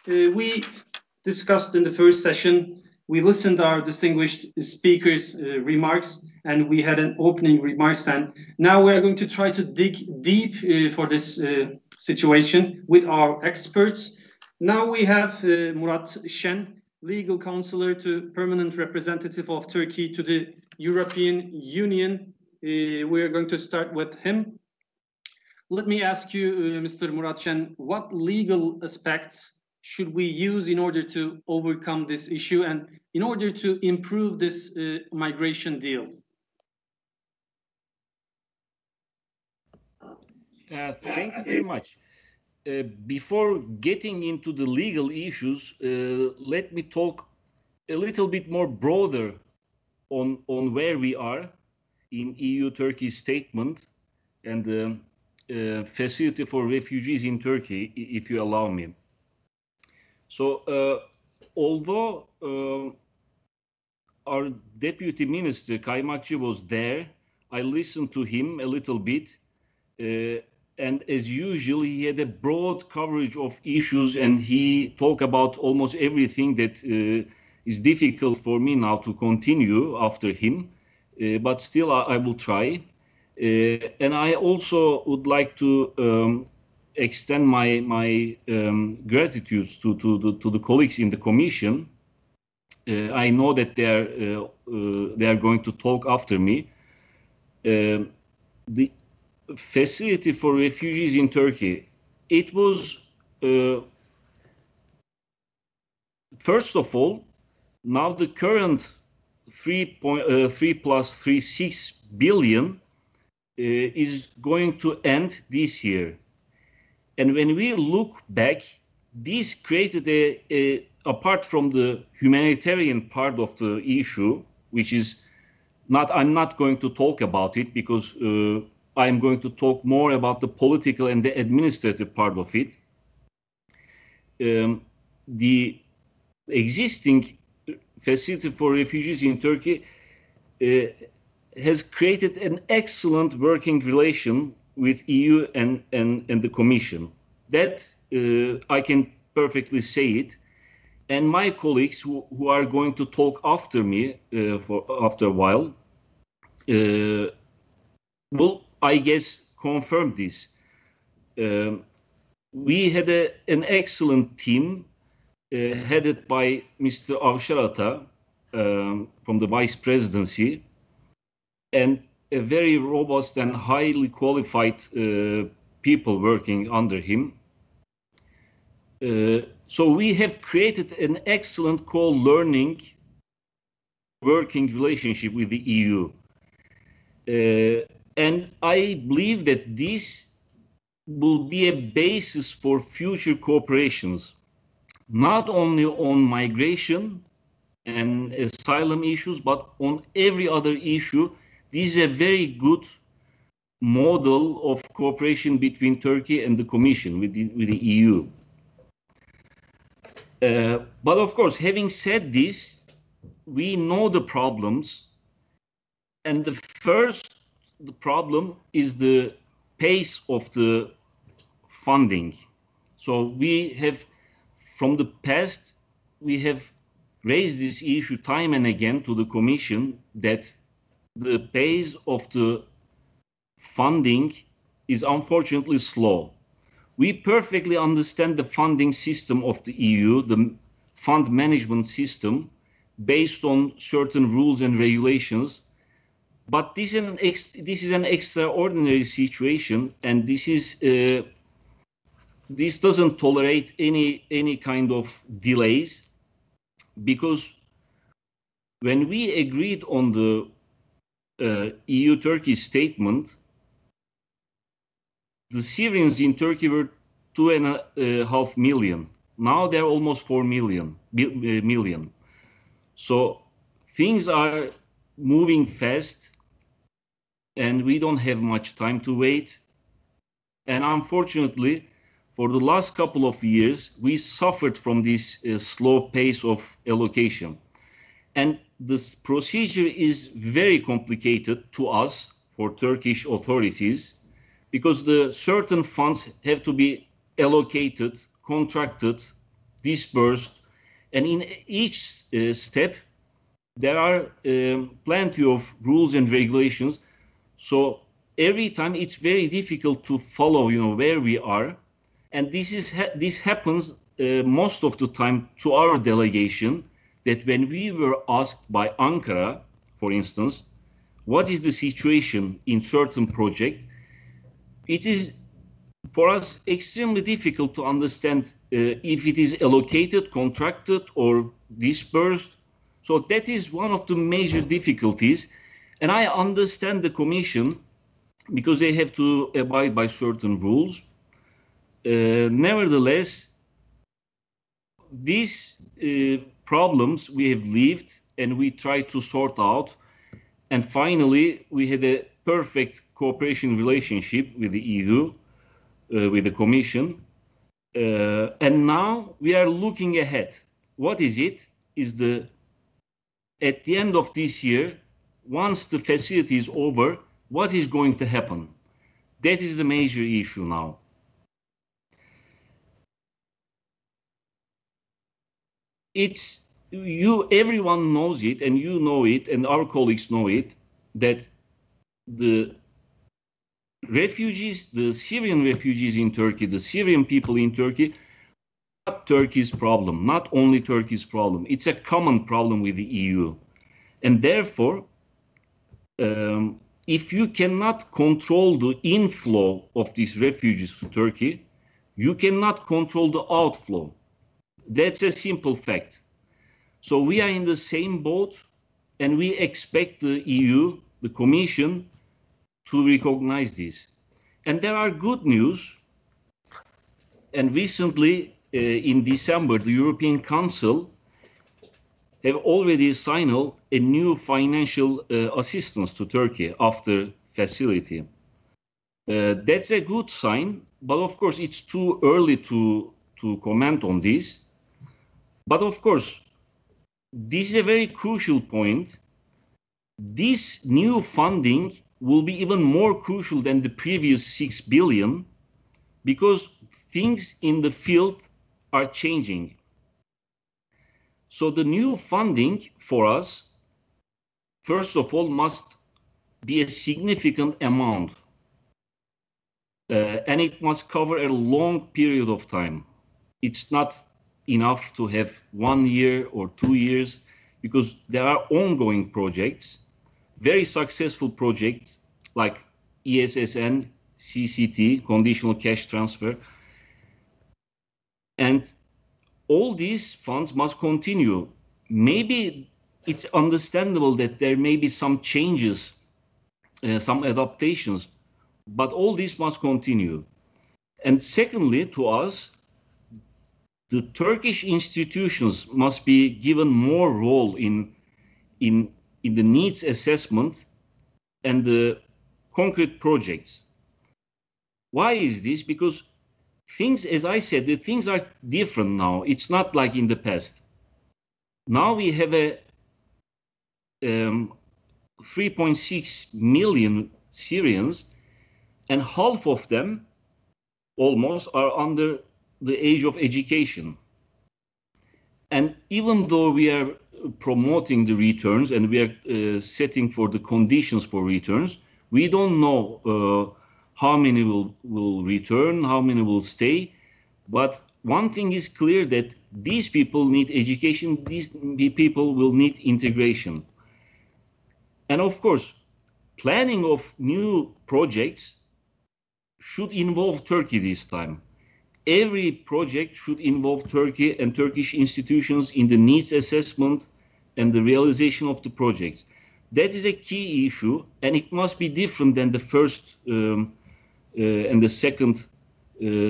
We discussed in the first session, we listened to our distinguished speakers' remarks, and we had an opening remarks, and now we are going to try to dig deep for this situation with our experts. Now we have Murat Şen, legal counselor to permanent representative of Turkey to the European Union. We are going to start with him. Let me ask you, Mr. Murat Şen, what legal aspects should we use in order to overcome this issue and in order to improve this migration deal? Thank you very much. Before getting into the legal issues, let me talk a little bit more broader on where we are in EU-Turkey statement and the facility for refugees in Turkey, if you allow me. So, although our Deputy Minister Kaymakçı was there, I listened to him a little bit. And as usual, he had a broad coverage of issues, and he talked about almost everything that is difficult for me now to continue after him. But still, I will try. And I also would like to extend my gratitude to the colleagues in the Commission. I know that they are going to talk after me. The facility for refugees in Turkey, it was first of all, now the current 3.36 billion is going to end this year. And when we look back, this created apart from the humanitarian part of the issue, which is I'm not going to talk about it because I'm going to talk more about the political and the administrative part of it. The existing facility for refugees in Turkey has created an excellent working relation with EU and the Commission. That I can perfectly say it. And my colleagues who are going to talk after me after a while will, I guess, confirm this. We had an excellent team headed by Mr. Avşarata from the Vice Presidency, and a very robust and highly qualified people working under him. So we have created an excellent co-learning working relationship with the EU. And I believe that this will be a basis for future cooperations, not only on migration and asylum issues, but on every other issue. This is a very good model of cooperation between Turkey and the Commission with the EU. But of course, having said this, we know the problems, and the problem is the pace of the funding. So we have, from the past, we have raised this issue time and again to the Commission that the pace of the funding is unfortunately slow. We perfectly understand the funding system of the EU, the fund management system, based on certain rules and regulations. But this is an extraordinary situation, and this doesn't tolerate any kind of delays, because when we agreed on the EU-Turkey statement, the Syrians in Turkey were 2.5 million. Now they're almost 4 million. So things are moving fast, and we don't have much time to wait. And unfortunately, for the last couple of years, we suffered from this slow pace of allocation. And this procedure is very complicated to us, for Turkish authorities, because the certain funds have to be allocated, contracted, dispersed, and in each step, there are plenty of rules and regulations. So every time it's very difficult to follow, where we are. And this happens most of the time to our delegation, that when we were asked by Ankara, for instance, what is the situation in certain project, it is for us extremely difficult to understand if it is allocated, contracted, or dispersed. So that is one of the major difficulties. And I understand the Commission, because they have to abide by certain rules. Nevertheless, these problems we have lived and we try to sort out. And finally, we had a perfect cooperation relationship with the EU, with the Commission. And now we are looking ahead. What is it? At the end of this year, once the facility is over, what is going to happen? That is the major issue now. Everyone knows it, and you know it, and our colleagues know it, that the refugees, the Syrian refugees in Turkey, the Syrian people in Turkey, not Turkey's problem, not only Turkey's problem. It's a common problem with the EU. And therefore, if you cannot control the inflow of these refugees to Turkey, you cannot control the outflow. That's a simple fact. So we are in the same boat, and we expect the EU, the Commission, to recognize this. And there are good news. And recently, in December, the European Council have already signed a new financial assistance to Turkey after facility. That's a good sign, but of course it's too early to comment on this. But of course, this is a very crucial point. This new funding will be even more crucial than the previous 6 billion, because things in the field are changing. So the new funding for us, first of all, must be a significant amount. And it must cover a long period of time. It's not enough to have 1 year or 2 years, because there are ongoing projects, very successful projects like ESSN, CCT, conditional cash transfer. And all these funds must continue. Maybe it's understandable that there may be some changes, some adaptations, but all this must continue. And secondly, to us, the Turkish institutions must be given more role in the needs assessment and the concrete projects. Why is this? Because things, as I said, the things are different now. It's not like in the past. Now we have a 3.6 million Syrians, and half of them almost are under the age of education. And even though we are promoting the returns and we are setting for the conditions for returns, we don't know how many will return, how many will stay. But one thing is clear, that these people need education, these people will need integration. And of course, planning of new projects should involve Turkey this time. Every project should involve Turkey and Turkish institutions in the needs assessment and the realization of the project. That is a key issue, and it must be different than the first and the second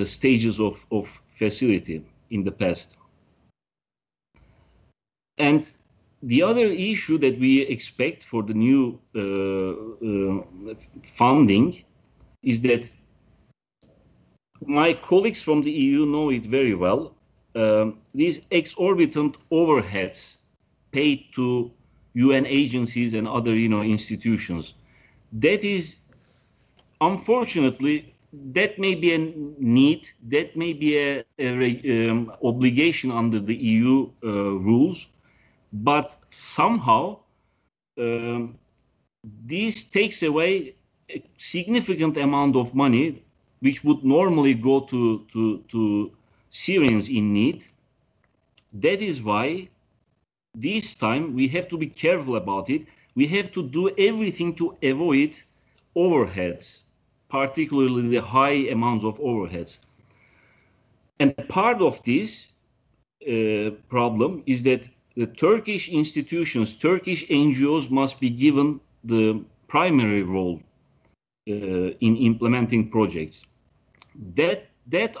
stages of facility in the past. And the other issue that we expect for the new funding is that my colleagues from the EU know it very well. These exorbitant overheads paid to UN agencies and other, institutions. That is, unfortunately, that may be a need, that may be a obligation under the EU rules, but somehow this takes away a significant amount of money which would normally go to Syrians in need. That is why this time we have to be careful about it. We have to do everything to avoid overheads, particularly the high amounts of overheads. And part of this problem is that the Turkish institutions, Turkish NGOs must be given the primary role in implementing projects. That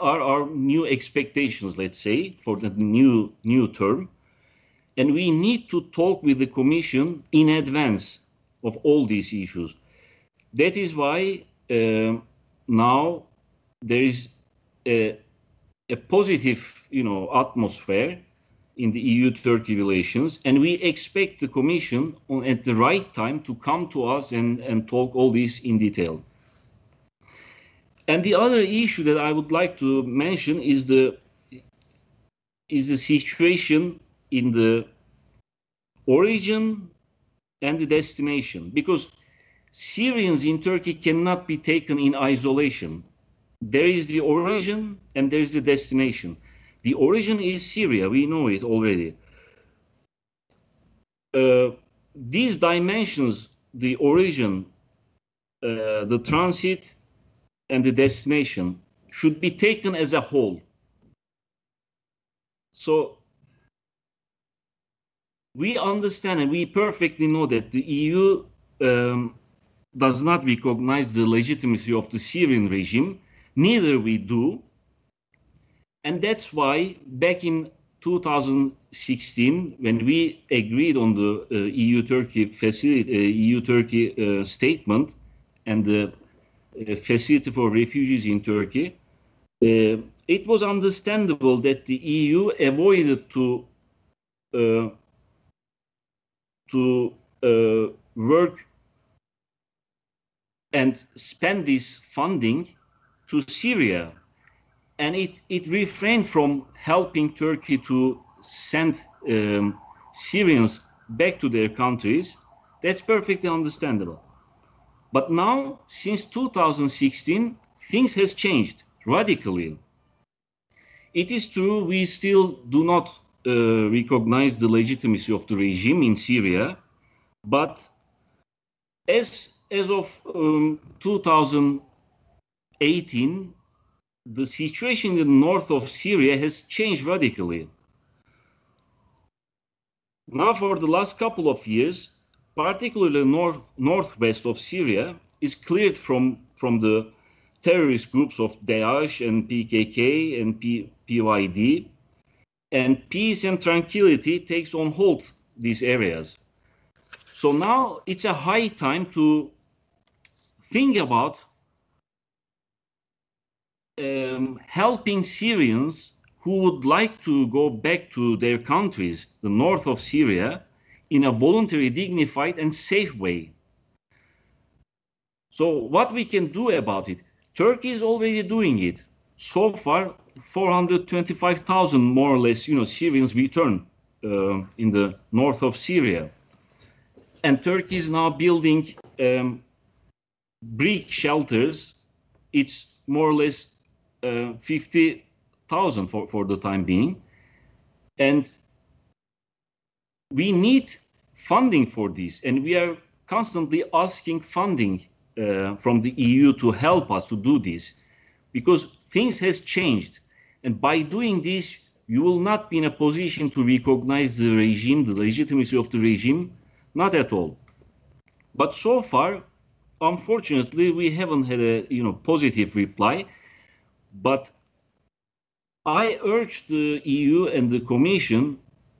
are our new expectations, let's say, for the new term. And we need to talk with the Commission in advance of all these issues. That is why now there is a positive, atmosphere in the EU-Turkey relations, and we expect the Commission at the right time to come to us and talk all this in detail. And the other issue that I would like to mention is the situation in the origin and the destination, because Syrians in Turkey cannot be taken in isolation. There is the origin and there is the destination. The origin is Syria, we know it already. These dimensions, the origin, the transit, and the destination, should be taken as a whole. So we understand and we perfectly know that the EU does not recognize the legitimacy of the Syrian regime, neither we do. And that's why back in 2016, when we agreed on the EU-Turkey statement and the facility for refugees in Turkey, it was understandable that the EU avoided to work and spend this funding to Syria. And it refrained from helping Turkey to send Syrians back to their countries. That's perfectly understandable. But now, since 2016, things has changed radically. It is true we still do not recognize the legitimacy of the regime in Syria, but as of 2018, the situation in the north of Syria has changed radically. Now, for the last couple of years, particularly northwest of Syria is cleared from the terrorist groups of Daesh and PKK and PYD, and peace and tranquility takes on hold these areas. So now it's a high time to think about helping Syrians who would like to go back to their countries, the north of Syria, in a voluntary, dignified, and safe way. So what we can do about it? Turkey is already doing it. So far, 425,000 more or less, Syrians returned in the north of Syria. And Turkey is now building brick shelters. It's more or less 50,000 for the time being. And we need funding for this. And we are constantly asking funding from the EU to help us to do this, because things has changed. And by doing this, you will not be in a position to recognize the regime, the legitimacy of the regime, not at all. But so far, unfortunately, we haven't had a positive reply. But I urge the EU and the Commission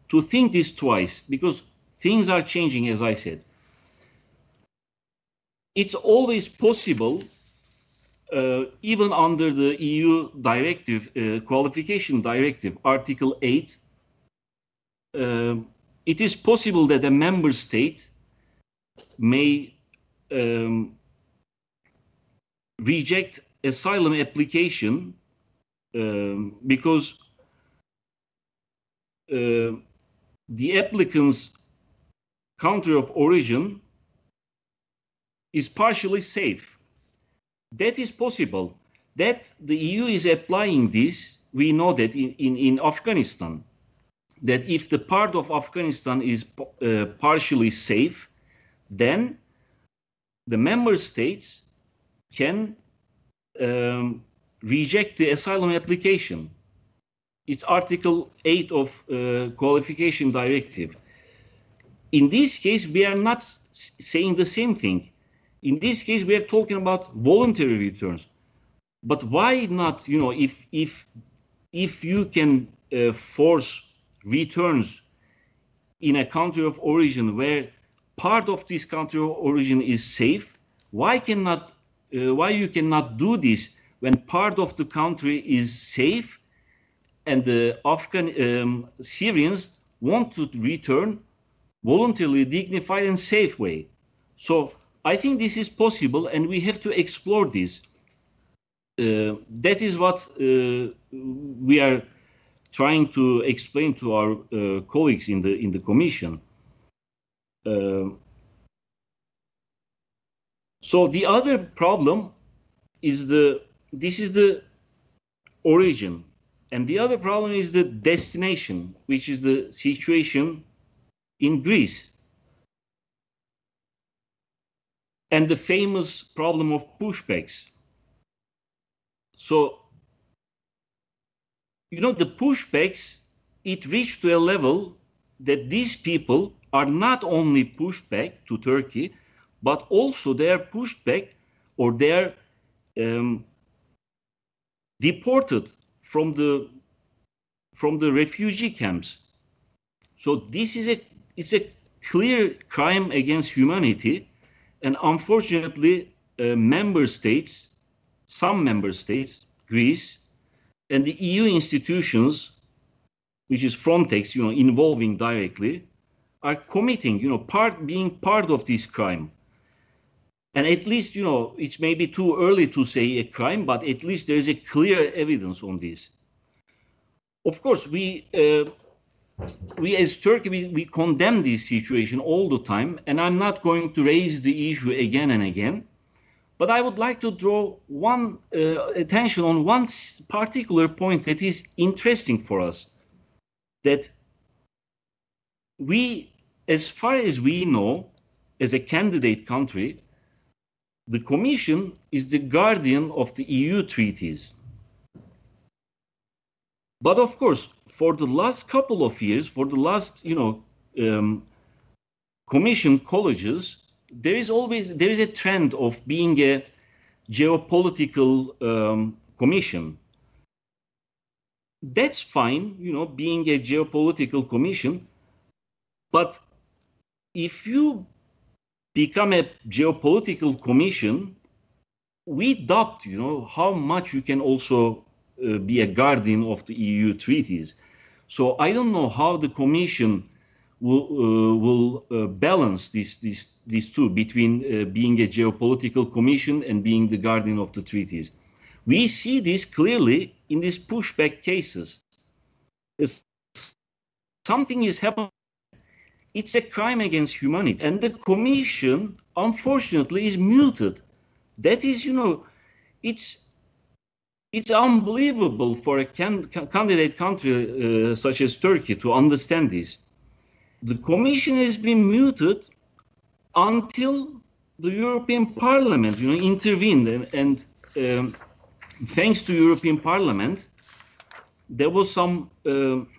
to think this twice, because things are changing, as I said. It's always possible even under the EU directive, qualification directive, Article 8, it is possible that a member state may reject asylum application because the applicant's country of origin is partially safe. That is possible. That the EU is applying this, we know that in Afghanistan, that if the part of Afghanistan is partially safe, then the member states can reject the asylum application. It's Article 8 of Qualification Directive. In this case, we are not saying the same thing. In this case, we are talking about voluntary returns. But why not, you know, if you can force returns in a country of origin where part of this country of origin is safe, why you cannot do this when part of the country is safe and the Afghan Syrians want to return voluntarily, dignified and safe way? So I think this is possible, and we have to explore this. That is what we are trying to explain to our colleagues in the Commission. So the other problem is this is the origin, and the other problem is the destination, which is the situation in Greece. And the famous problem of pushbacks. So, you know, the pushbacks, it reached to a level that these people are not only pushed back to Turkey, but also they are pushed back, or they are deported from the refugee camps. So this is it's a clear crime against humanity, and unfortunately, member states, some member states, Greece, and the EU institutions, which is Frontex, you know, involving directly, are committing, you know, being part of this crime. And at least, you know, it's maybe too early to say a crime, but at least there is a clear evidence on this. Of course, we as Turkey, we condemn this situation all the time, and I'm not going to raise the issue again and again, but I would like to draw attention on one particular point that is interesting for us, that we, as far as we know, as a candidate country, the Commission is the guardian of the EU treaties. But of course, for the last couple of years, for the last, you know, Commission colleges, there is a trend of being a geopolitical commission. That's fine, you know, being a geopolitical commission, but if you become a geopolitical commission, we doubt, you know, how much you can also be a guardian of the EU treaties. So I don't know how the Commission will balance these two, between being a geopolitical commission and being the guardian of the treaties. We see this clearly in these pushback cases. Something is happening. It's a crime against humanity, and the Commission, unfortunately, is muted. That is, you know, it's unbelievable for a candidate country such as Turkey to understand this. The Commission has been muted until the European Parliament, you know, intervened, and thanks to European Parliament, there was some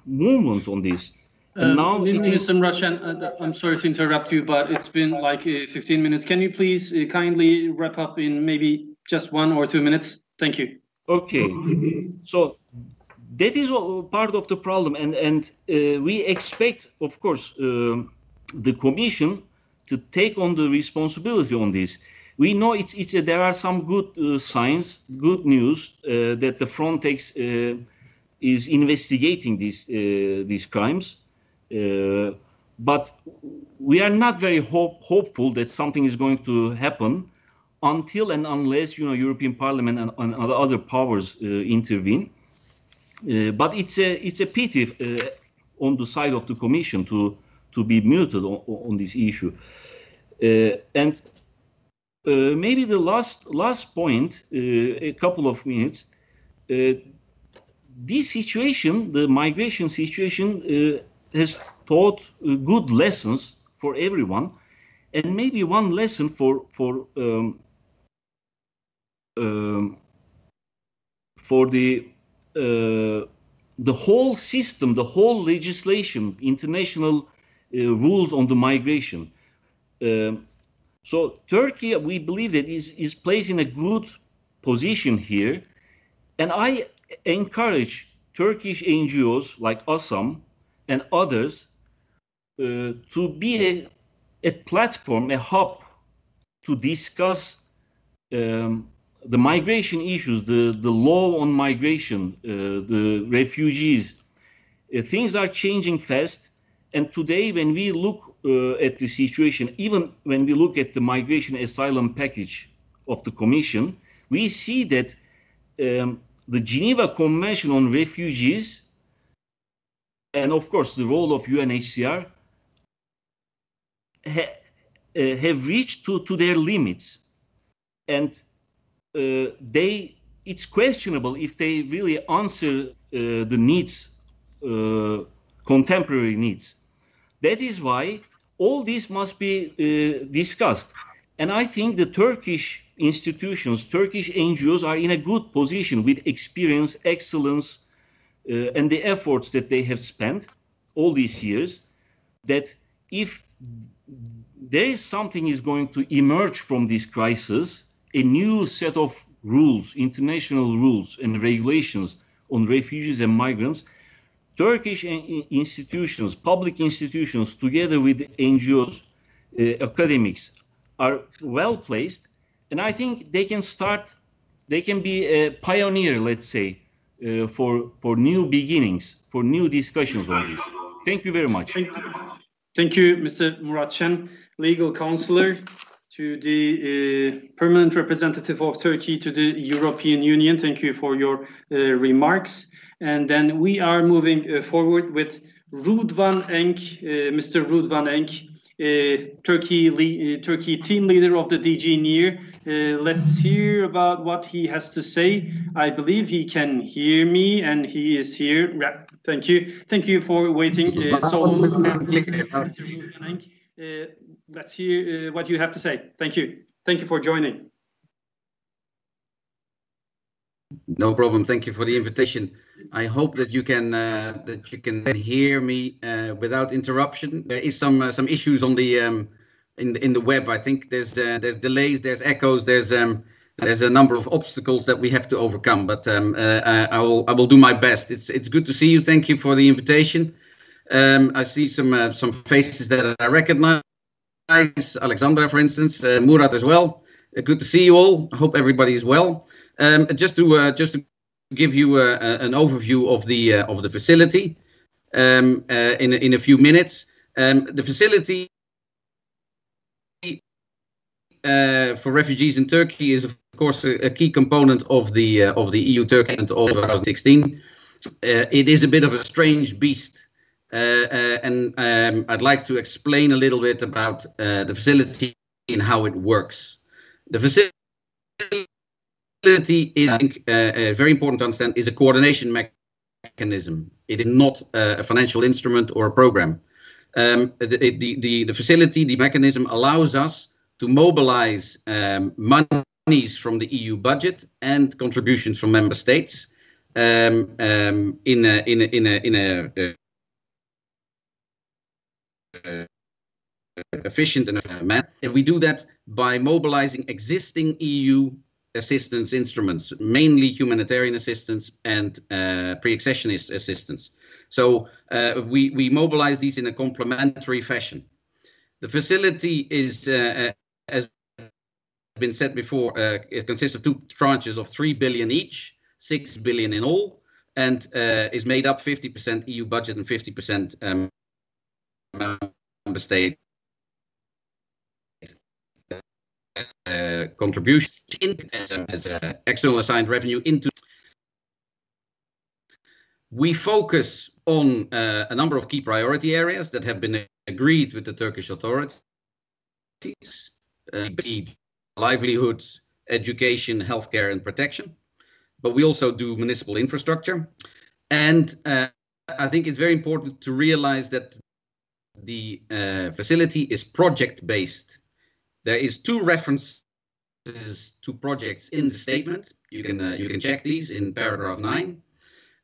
movement on this. And now, Mr. Murat, I'm sorry to interrupt you, but it's been like 15 minutes. Can you please kindly wrap up in maybe just 1 or 2 minutes? Thank you. Okay, so that is part of the problem, and we expect, of course, the Commission to take on the responsibility on this. we know there are some good signs, good news that the Frontex is investigating these crimes, but we are not very hopeful that something is going to happen until and unless European Parliament and other powers intervene. But it's a pity on the side of the Commission to be muted on this issue. And maybe the last point, a couple of minutes. This situation, the migration situation, has taught good lessons for everyone, and maybe one lesson for the whole system, the whole legislation, international rules on the migration. So Turkey, we believe that is placed in a good position here, and I encourage Turkish NGOs like ASAM and others to be a platform, a hub to discuss the migration issues, the law on migration, the refugees. Things are changing fast, and today when we look at the situation, even when we look at the migration asylum package of the Commission, we see that the Geneva Convention on Refugees and of course the role of UNHCR have reached to their limits, and it's questionable if they really answer the needs, contemporary needs. That is why all this must be discussed. And I think the Turkish institutions, Turkish NGOs are in a good position with experience, excellence, and the efforts that they have spent all these years, that if there is something is going to emerge from this crisis, a new set of rules, international rules and regulations on refugees and migrants, Turkish institutions, public institutions, together with NGOs, academics, are well placed, and I think they can be a pioneer, let's say, for new beginnings, for new discussions on this. Thank you very much. Thank you, Mr. Murat Şen, legal counselor to the permanent representative of Turkey to the European Union. Thank you for your remarks. And then we are moving forward with Rudvan Enk, Mr. Rudvan Enk, Turkey team leader of the DG NEAR. Let's hear about what he has to say. I believe he can hear me, and he is here. Thank you. Thank you for waiting so long. Mr. Rudvan Enk, let's hear what you have to say. Thank you. Thank you for joining. No problem. Thank you for the invitation. I hope that you can hear me without interruption. There is some issues on the in the web. I think there's delays, there's echoes, there's a number of obstacles that we have to overcome. But I will do my best. It's good to see you. Thank you for the invitation. I see some faces that I recognize. Alexandra, for instance, Murat as well. Good to see you all. I hope everybody is well. Just to give you an overview of the facility in a few minutes. The facility for refugees in Turkey is, of course, a key component of the EU-Turkey of 2016. It is a bit of a strange beast, and I'd like to explain a little bit about the facility and how it works. The facility is, I think, very important to understand, is a coordination mechanism. It is not a financial instrument or a program. The facility, the mechanism, allows us to mobilize monies from the EU budget and contributions from member states in a efficient and manner. And we do that by mobilizing existing EU assistance instruments, mainly humanitarian assistance and pre-accession assistance. So we mobilize these in a complementary fashion. The facility is, as been said before, it consists of 2 tranches of 3 billion each, 6 billion in all, and is made up 50% EU budget and 50% member state contribution as external assigned revenue into. We focus on a number of key priority areas that have been agreed with the Turkish authorities, livelihoods, education, healthcare and protection. But we also do municipal infrastructure. And I think it's very important to realize that the facility is project-based. There is 2 references to projects in the statement. You can check these in paragraph 9.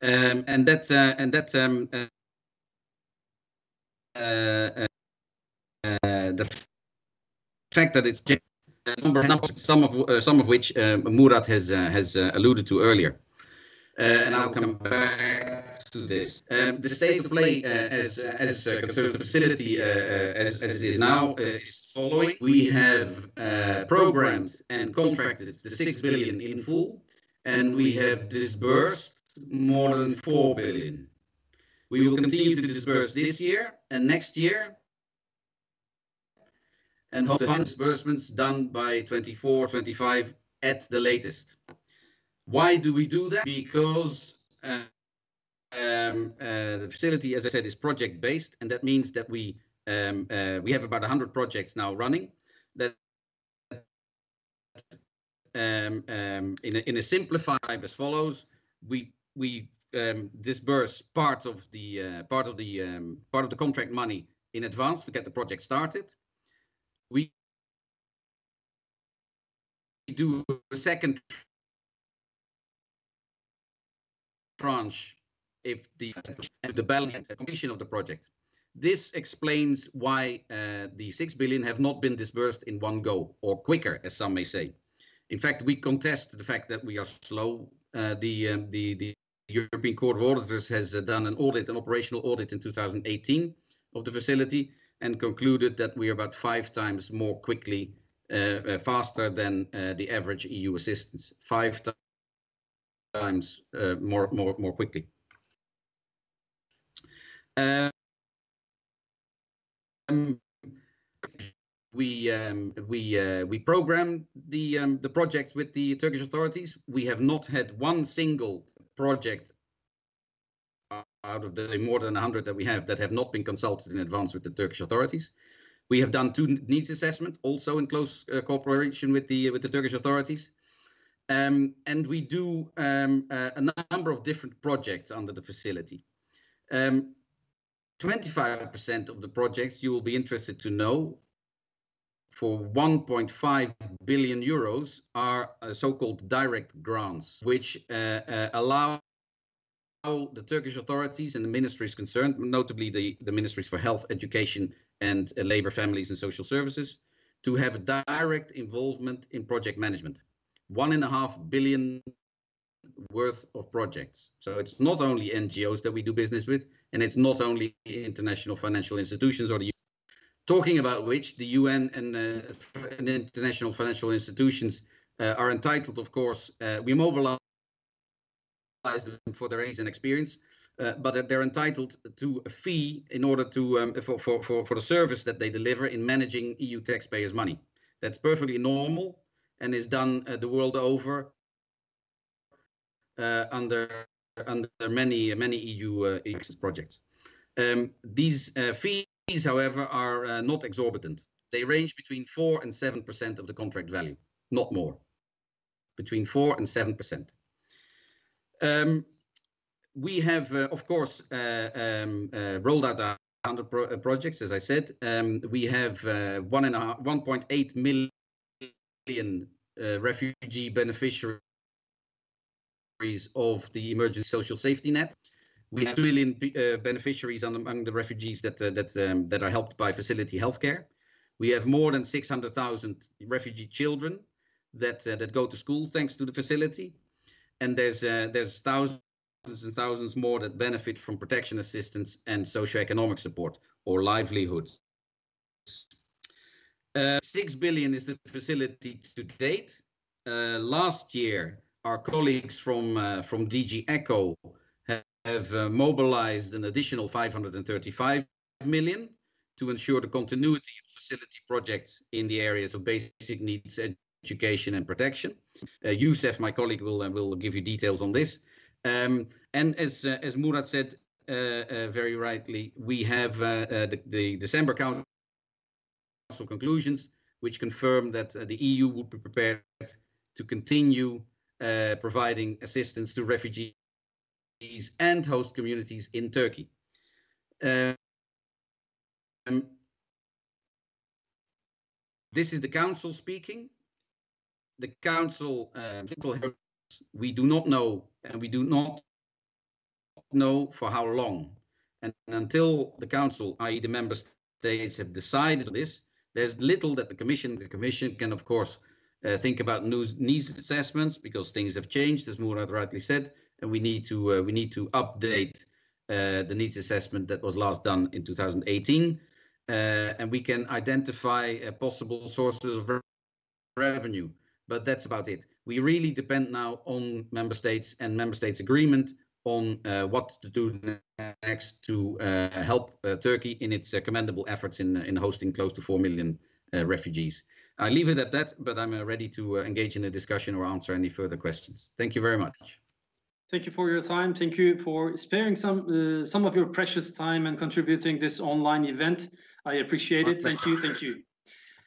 The fact that it's a number, some of which Murat has alluded to earlier, and I'll come back to this. The state of play as concerns the facility as it is now is following. We have programmed and contracted the 6 billion in full, and we have disbursed more than 4 billion. We will continue to disburse this year and next year, and hope to have disbursements done by 24, 25 at the latest. Why do we do that? Because the facility, as I said, is project-based, and that means that we have about 100 projects now running. That in a simplified as follows: we disburse part of the contract money in advance to get the project started. We do a second tranche if the balance and the completion of the project. This explains why the 6 billion have not been disbursed in one go, or quicker, as some may say. In fact, we contest the fact that we are slow. The European Court of Auditors has done an operational audit in 2018 of the facility, and concluded that we are about 5 times more quickly, faster than the average EU assistance. 5 times more quickly. We program the projects with the Turkish authorities. We have not had one single project out of the more than 100 that we have that have not been consulted in advance with the Turkish authorities. We have done 2 needs assessments, also in close cooperation with the Turkish authorities. And we do a number of different projects under the facility. 25% of the projects, you will be interested to know, for 1.5 billion euros are so-called direct grants, which allow the Turkish authorities and the ministries concerned, notably the ministries for health, education and labor, families and social services, to have a direct involvement in project management. 1.5 billion worth of projects. So it's not only NGOs that we do business with, and it's not only international financial institutions or the talking about which the UN and international financial institutions are entitled, of course, we mobilize them for their age and experience, but they're entitled to a fee in order to for the service that they deliver in managing EU taxpayers' money. That's perfectly normal and is done the world over under many EU projects. These fees, however, are not exorbitant. They range between 4 and 7% of the contract value, not more. Between 4 and 7%. We have, of course, rolled out 100 projects, as I said. We have 1.8 million refugee beneficiaries of the emergency social safety net. We have 2 million beneficiaries among the refugees that are helped by facility healthcare. We have more than 600,000 refugee children that go to school thanks to the facility, and there's thousands and thousands more that benefit from protection assistance and socioeconomic support or livelihoods. 6 billion is the facility to date. Last year, our colleagues from DG ECHO have mobilized an additional 535 million to ensure the continuity of facility projects in the areas of basic needs, education and protection. Youssef, my colleague, will give you details on this. And as Murat said very rightly, we have the December Council conclusions, which confirm that the EU would be prepared to continue providing assistance to refugees and host communities in Turkey. This is the Council speaking. The Council, we do not know, and we do not know for how long. And until the Council, i.e. the Member States, have decided this, there's little that the Commission can, of course, think about needs assessments, because things have changed, as Murat rightly said, and we need to update the needs assessment that was last done in 2018, and we can identify possible sources of revenue, but that's about it. We really depend now on Member States and Member States' agreement on what to do next to help Turkey in its commendable efforts in hosting close to 4 million refugees. I leave it at that, but I'm ready to engage in a discussion or answer any further questions. Thank you very much. Thank you for your time. Thank you for sparing some of your precious time and contributing this online event. I appreciate it. Thank you. Thank you.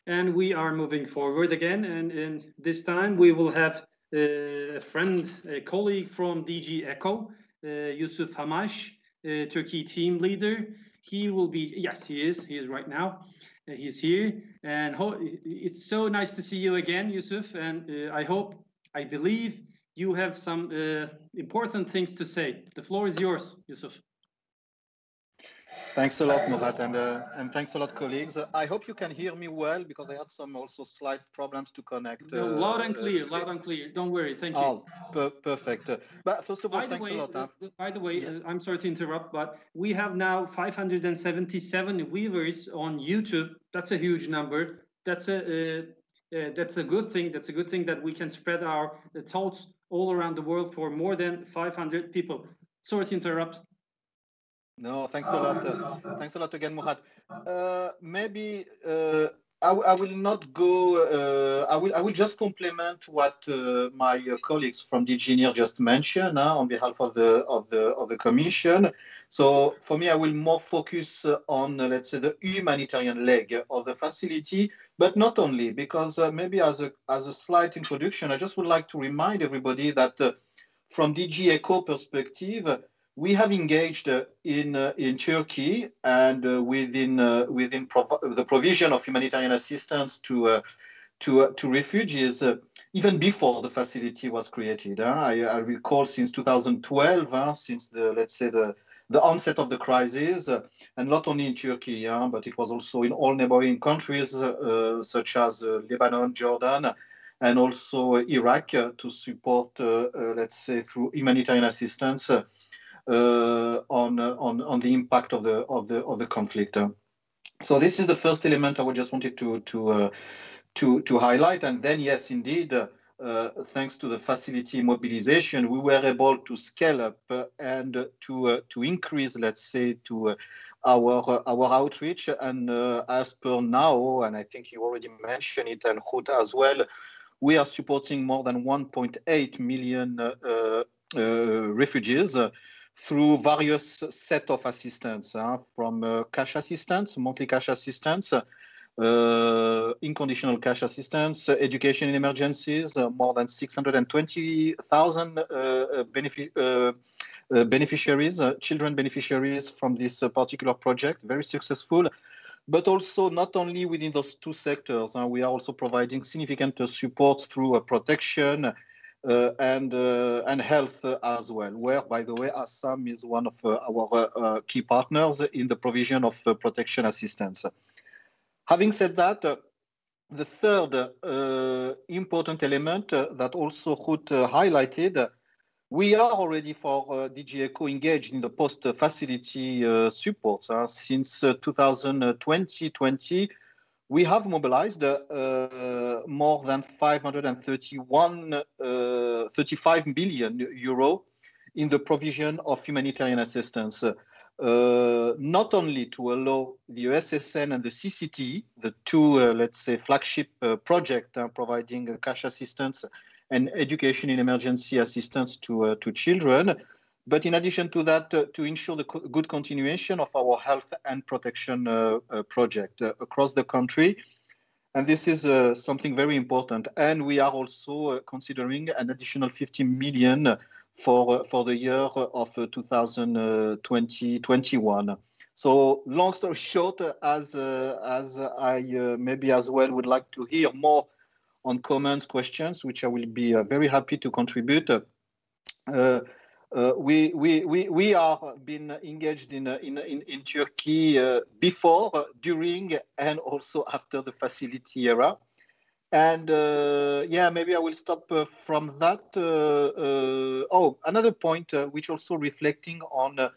And we are moving forward again. And this time we will have a friend, a colleague from DG ECHO, Yusuf Hamash, Turkey team leader. He will be, yes, he is right now. He's here. And it's so nice to see you again, Yusuf. And I believe you have some important things to say. The floor is yours, Yusuf. Thanks a lot, Murat, and thanks a lot, colleagues. I hope you can hear me well, because I had some also slight problems to connect. No, loud and clear, loud and clear. Don't worry. Thank you. Oh, perfect. But first of all, thanks a lot. By the way, yes. I'm sorry to interrupt, but we have now 577 viewers on YouTube. That's a huge number. That's a good thing. That's a good thing that we can spread our thoughts all around the world for more than 500 people. Sorry to interrupt. No, thanks a lot. Thanks a lot again, Murat. Maybe I will not go. I will just complement what my colleagues from DG NEAR just mentioned on behalf of the Commission. So for me, I will more focus on let's say the humanitarian leg of the facility, but not only, because maybe as a slight introduction, I just would like to remind everybody that from DG ECHO perspective, we have engaged in Turkey and within the provision of humanitarian assistance to refugees even before the facility was created. I recall since 2012, since the onset of the crisis, and not only in Turkey, but it was also in all neighboring countries such as Lebanon, Jordan, and also Iraq, to support, let's say, through humanitarian assistance. On the impact of the conflict. So this is the first element I just wanted to highlight. And then, yes, indeed, thanks to the facility mobilization, we were able to scale up and to increase, let's say, to our outreach. And as per now, and I think you already mentioned it, and Ruud as well, we are supporting more than 1.8 million refugees through various set of assistance, from cash assistance, monthly cash assistance, unconditional cash assistance, education in emergencies, more than 620,000 beneficiaries, children beneficiaries from this particular project, very successful. But also not only within those two sectors, we are also providing significant support through protection, and health as well, where, by the way, ASAM is one of our key partners in the provision of protection assistance. Having said that, the third important element that also Ruud highlighted, we are already for DG ECHO engaged in the post-facility support. Since 2020, we have mobilized more than 35 million euro in the provision of humanitarian assistance, not only to allow the USSN and the CCT, the two, let's say, flagship project providing cash assistance and education in emergency assistance to children, but in addition to that, to ensure the good continuation of our health and protection project across the country. And this is something very important. And we are also considering an additional 50 million for the year of 2020-21. So long story short, as I maybe as well would like to hear more on comments, questions, which I will be very happy to contribute. We are been engaged in Turkey before, during, and also after the facility era. And yeah, maybe I will stop from that. Another point, which also reflecting on the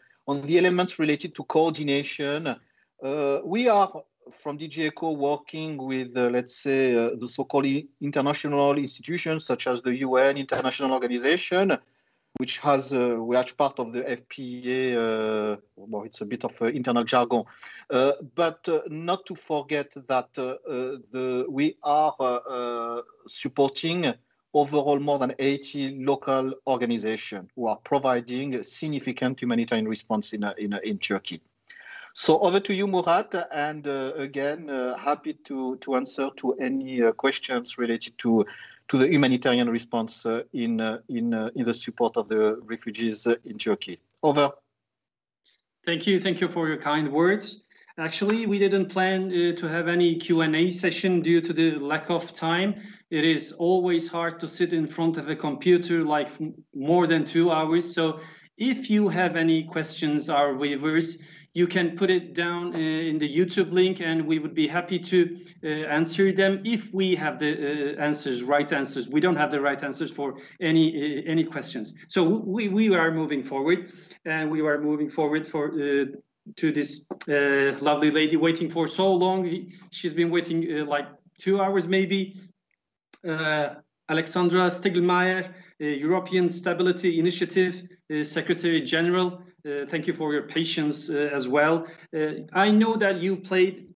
elements related to coordination. We are from DG ECHO working with, let's say, the so-called international institutions such as the UN, international organization, which has we are part of the FPA. Well, it's a bit of internal jargon, but not to forget that we are supporting overall more than 80 local organizations who are providing significant humanitarian response in Turkey. So over to you, Murat, and again, happy to answer to any questions related to the humanitarian response in the support of the refugees in Turkey. Over. Thank you for your kind words. Actually, we didn't plan to have any Q&A session due to the lack of time. It is always hard to sit in front of a computer like more than 2 hours. So if you have any questions or waivers, you can put it down in the YouTube link, and we would be happy to answer them if we have the right answers. We don't have the right answers for any questions. So we are moving forward, and we are moving forward to this lovely lady waiting for so long. She's been waiting like 2 hours maybe. Alexandra Stiglemeyer, European Stability Initiative Secretary General. Thank you for your patience as well. I know that you played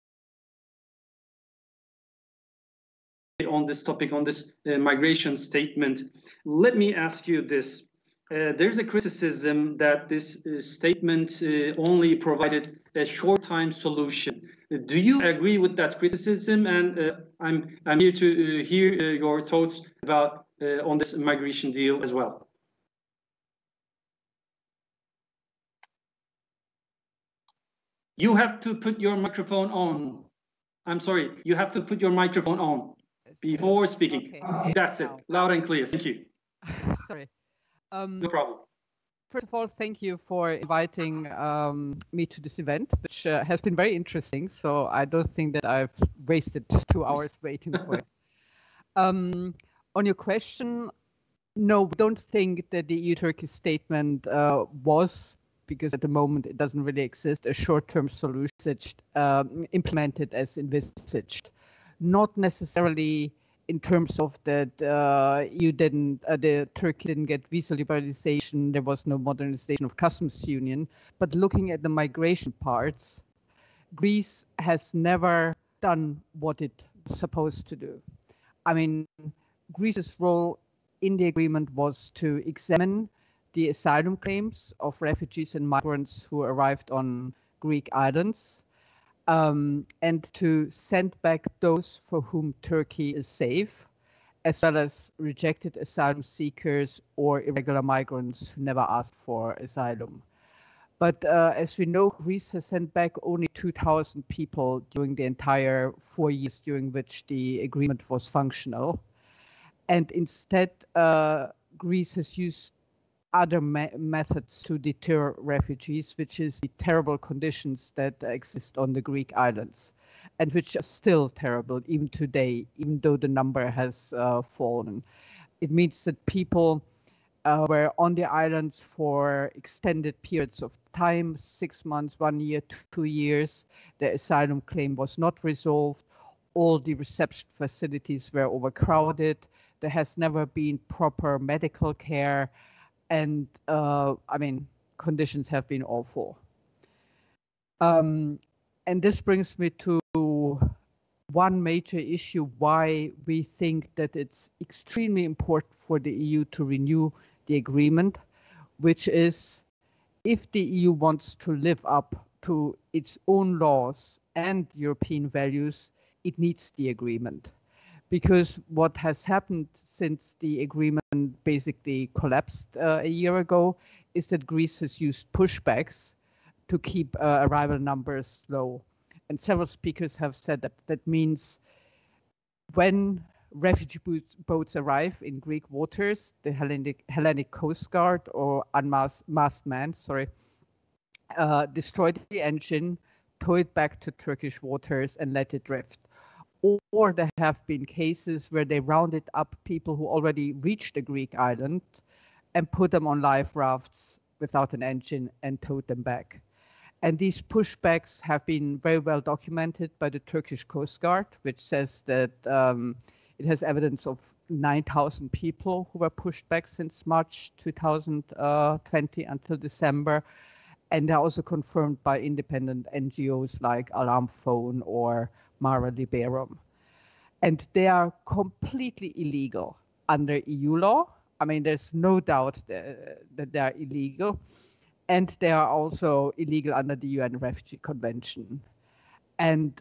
on this topic, on this migration statement. Let me ask you this. There's a criticism that this statement only provided a short-time solution. Do you agree with that criticism? And I'm here to hear your thoughts about on this migration deal as well. You have to put your microphone on. I'm sorry, you have to put your microphone on before speaking. Okay. That's it, loud and clear. Thank you. Sorry. No problem. First of all, thank you for inviting me to this event, which has been very interesting. So I don't think that I've wasted 2 hours waiting for it. On your question, no, we don't think that the EU-Turkey statement was, because at the moment it doesn't really exist, a short-term solution implemented as envisaged. Not necessarily in terms of that the Turkey didn't get visa liberalization, there was no modernization of customs union, but looking at the migration parts, Greece has never done what it was supposed to do. I mean, Greece's role in the agreement was to examine the asylum claims of refugees and migrants who arrived on Greek islands, and to send back those for whom Turkey is safe, as well as rejected asylum seekers or irregular migrants who never asked for asylum. But as we know, Greece has sent back only 2,000 people during the entire 4 years during which the agreement was functional. And instead, Greece has used other methods to deter refugees, which is the terrible conditions that exist on the Greek islands, and which are still terrible even today, even though the number has fallen. It means that people were on the islands for extended periods of time, 6 months, 1 year, 2 years. Their asylum claim was not resolved, all the reception facilities were overcrowded. There has never been proper medical care, and I mean, conditions have been awful. And this brings me to one major issue why we think that it's extremely important for the EU to renew the agreement, which is if the EU wants to live up to its own laws and European values, it needs the agreement. Because what has happened since the agreement basically collapsed a year ago is that Greece has used pushbacks to keep arrival numbers low. And several speakers have said that that means when refugee boats arrive in Greek waters, the Hellenic Coast Guard or unmasked men, destroy the engine, tow it back to Turkish waters and let it drift. Or there have been cases where they rounded up people who already reached the Greek island and put them on life rafts without an engine and towed them back. And these pushbacks have been very well documented by the Turkish Coast Guard, which says that it has evidence of 9,000 people who were pushed back since March 2020 until December. And they're also confirmed by independent NGOs like Alarm Phone or Mare Liberum. And they are completely illegal under EU law. I mean, there's no doubt that they are illegal. And they are also illegal under the UN Refugee Convention. And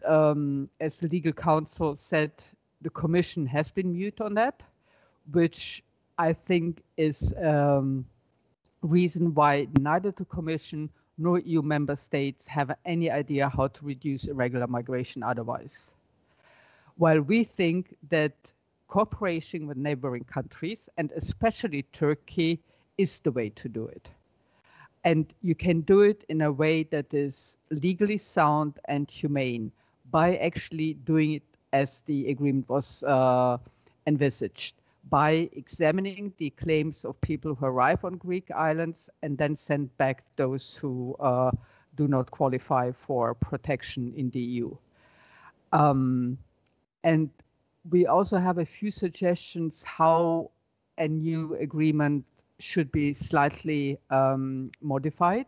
as the legal counsel said, the Commission has been mute on that, which I think is reason why neither the Commission nor EU member states have any idea how to reduce irregular migration otherwise. While we think that cooperation with neighboring countries, and especially Turkey, is the way to do it. And you can do it in a way that is legally sound and humane by actually doing it as the agreement was envisaged, by examining the claims of people who arrive on Greek islands and then send back those who do not qualify for protection in the EU. And we also have a few suggestions how a new agreement should be slightly modified.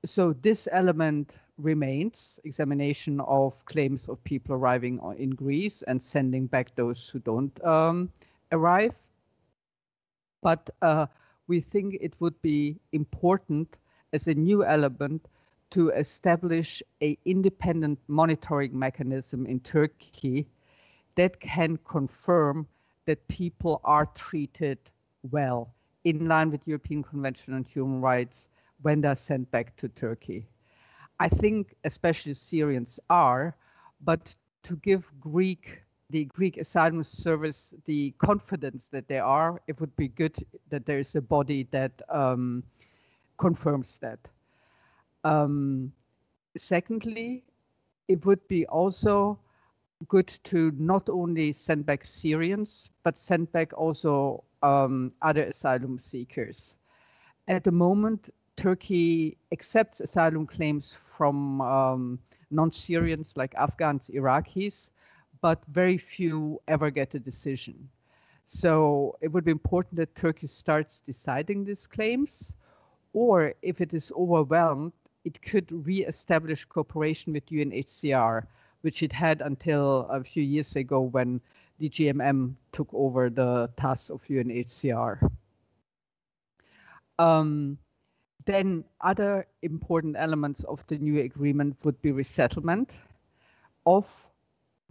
So this element remains, examination of claims of people arriving in Greece and sending back those who don't arrive. But we think it would be important as a new element to establish an independent monitoring mechanism in Turkey that can confirm that people are treated well in line with European Convention on Human Rights when they're sent back to Turkey. I think especially Syrians are, but to give the Greek Asylum Service the confidence that they are, it would be good that there is a body that confirms that. Secondly, it would be also good to not only send back Syrians, but send back also other asylum seekers. At the moment, Turkey accepts asylum claims from non-Syrians like Afghans, Iraqis, but very few ever get a decision. So it would be important that Turkey starts deciding these claims, or if it is overwhelmed, it could re-establish cooperation with UNHCR, which it had until a few years ago when the GMM took over the tasks of UNHCR. Then other important elements of the new agreement would be resettlement of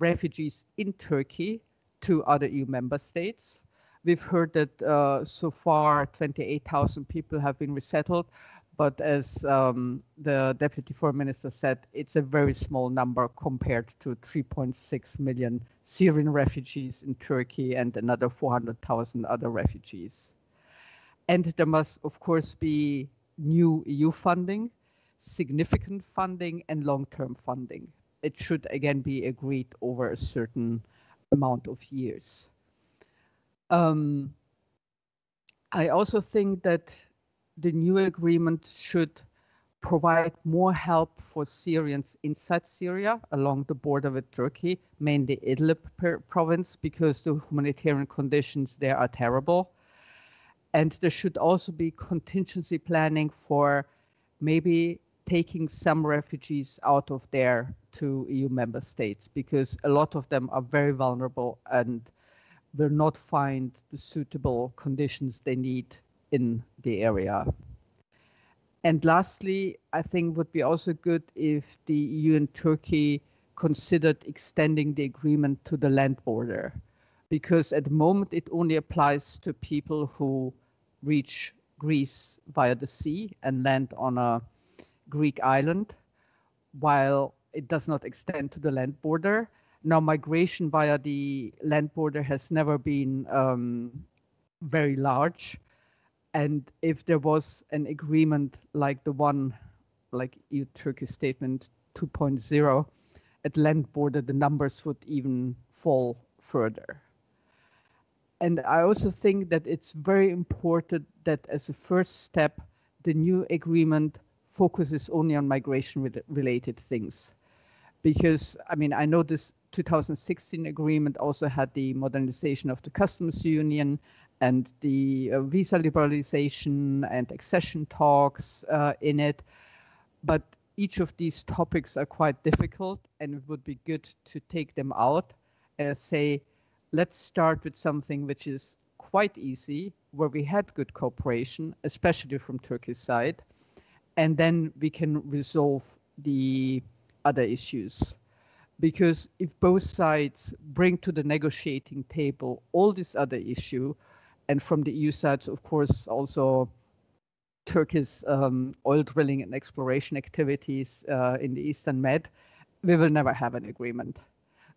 refugees in Turkey to other EU member states. We've heard that so far 28,000 people have been resettled, but as the Deputy Foreign Minister said, it's a very small number compared to 3.6 million Syrian refugees in Turkey and another 400,000 other refugees. And there must, of course, be new EU funding, significant funding, and long-term funding. It should again be agreed over a certain amount of years. I also think that the new agreement should provide more help for Syrians inside Syria along the border with Turkey, mainly Idlib province, because the humanitarian conditions there are terrible. And there should also be contingency planning for maybe taking some refugees out of there to EU member states, because a lot of them are very vulnerable and will not find the suitable conditions they need in the area. And lastly, I think it would be also good if the EU and Turkey considered extending the agreement to the land border, because at the moment it only applies to people who reach Greece via the sea and land on a Greek island, while it does not extend to the land border. Now, migration via the land border has never been very large. And if there was an agreement like the one, like EU-Turkey Statement 2.0, at land border, the numbers would even fall further. And I also think that it's very important that as a first step, the new agreement focuses only on migration-related things. Because, I mean, I know this 2016 agreement also had the modernization of the customs union and the visa liberalization and accession talks in it. But each of these topics are quite difficult, and it would be good to take them out and say, let's start with something which is quite easy, where we had good cooperation, especially from Turkey's side, and then we can resolve the other issues. Because if both sides bring to the negotiating table all these other issues, and from the EU side, of course, also Turkey's oil drilling and exploration activities in the Eastern Med, we will never have an agreement.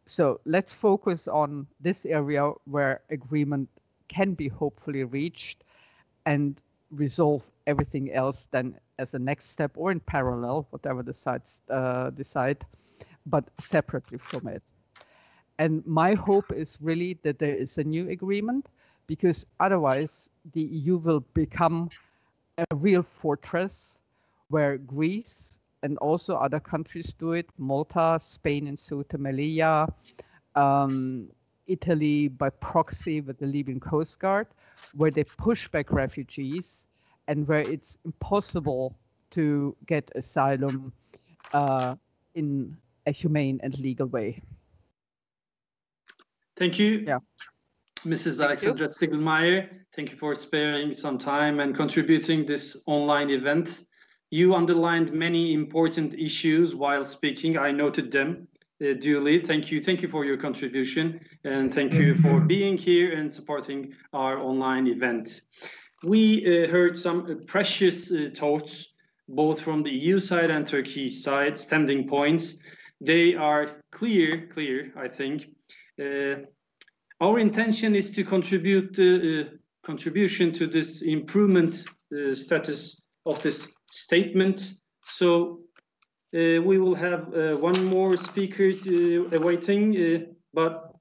So let's focus on this area where agreement can be hopefully reached and resolve everything else then as a next step or in parallel, whatever the sides decide, but separately from it. And my hope is really that there is a new agreement, because otherwise the EU will become a real fortress where Greece and also other countries do it, Malta, Spain and Ceuta, Melilla, Italy by proxy with the Libyan Coast Guard, where they push back refugees and where it's impossible to get asylum in a humane and legal way. Thank you. Yeah. Mrs. Alexandra Stiglemeyer, thank you for sparing some time and contributing this online event. You underlined many important issues while speaking. I noted them duly. Thank you. Thank you for your contribution, and thank you for being here and supporting our online event. We heard some precious thoughts, both from the EU side and Turkey side, standing points. They are clear, I think. Our intention is to contribute contribution to this improvement status of this statement. So we will have one more speaker awaiting, but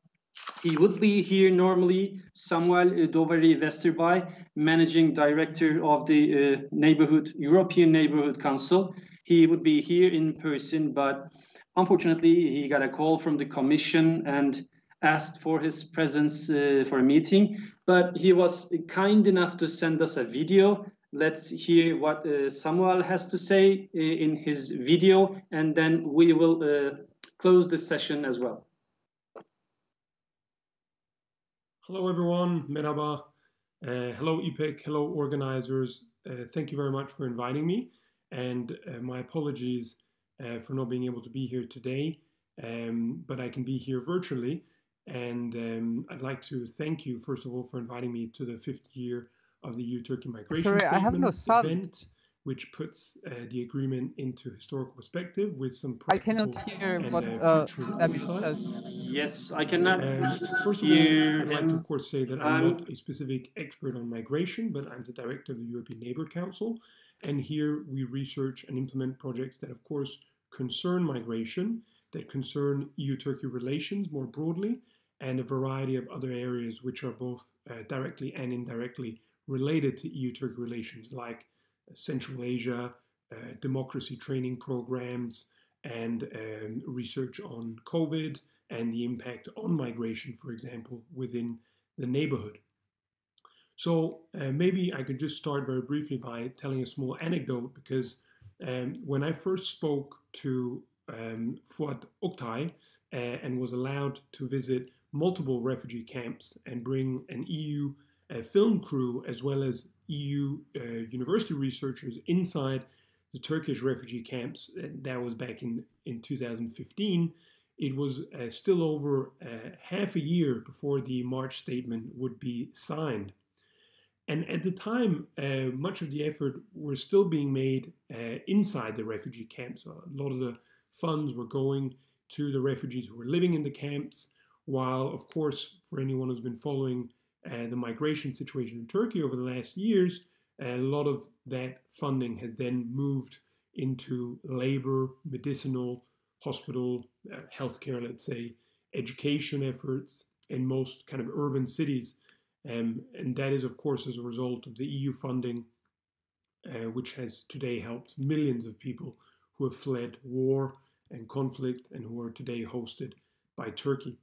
he would be here normally, Samuel Doveri-Westerby, Managing Director of the European Neighborhood Council. He would be here in person, but unfortunately he got a call from the Commission and asked for his presence for a meeting, but he was kind enough to send us a video. Let's hear what Samuel has to say in his video, and then we will close the session as well. Hello everyone, merhaba. Hello İpek, hello organizers. Thank you very much for inviting me, and my apologies for not being able to be here today, but I can be here virtually. And I'd like to thank you, first of all, for inviting me to the 5th year of the EU-Turkey Migration Statement event, which puts the agreement into historical perspective with some practical I cannot hear and what future insights. Yes, I cannot First of all, I'd like to, of course, say that I'm not a specific expert on migration, but I'm the director of the European Neighbour Council. And here we research and implement projects that, of course, concern migration, that concern EU-Turkey relations more broadly, and a variety of other areas which are both directly and indirectly related to EU-Turkey relations, like Central Asia, democracy training programs and research on COVID and the impact on migration, for example, within the neighborhood. So maybe I could just start very briefly by telling a small anecdote, because when I first spoke to Fuat Oktay and was allowed to visit multiple refugee camps and bring an EU film crew as well as EU university researchers inside the Turkish refugee camps, that was back in 2015, it was still over half a year before the March statement would be signed. And at the time, much of the effort was still being made inside the refugee camps. So a lot of the funds were going to the refugees who were living in the camps, while, of course, for anyone who's been following the migration situation in Turkey over the last years, a lot of that funding has then moved into labor, medicinal, hospital, healthcare, let's say, education efforts in most kind of urban cities. And that is, of course, as a result of the EU funding, which has today helped millions of people who have fled war and conflict and who are today hosted by Turkey.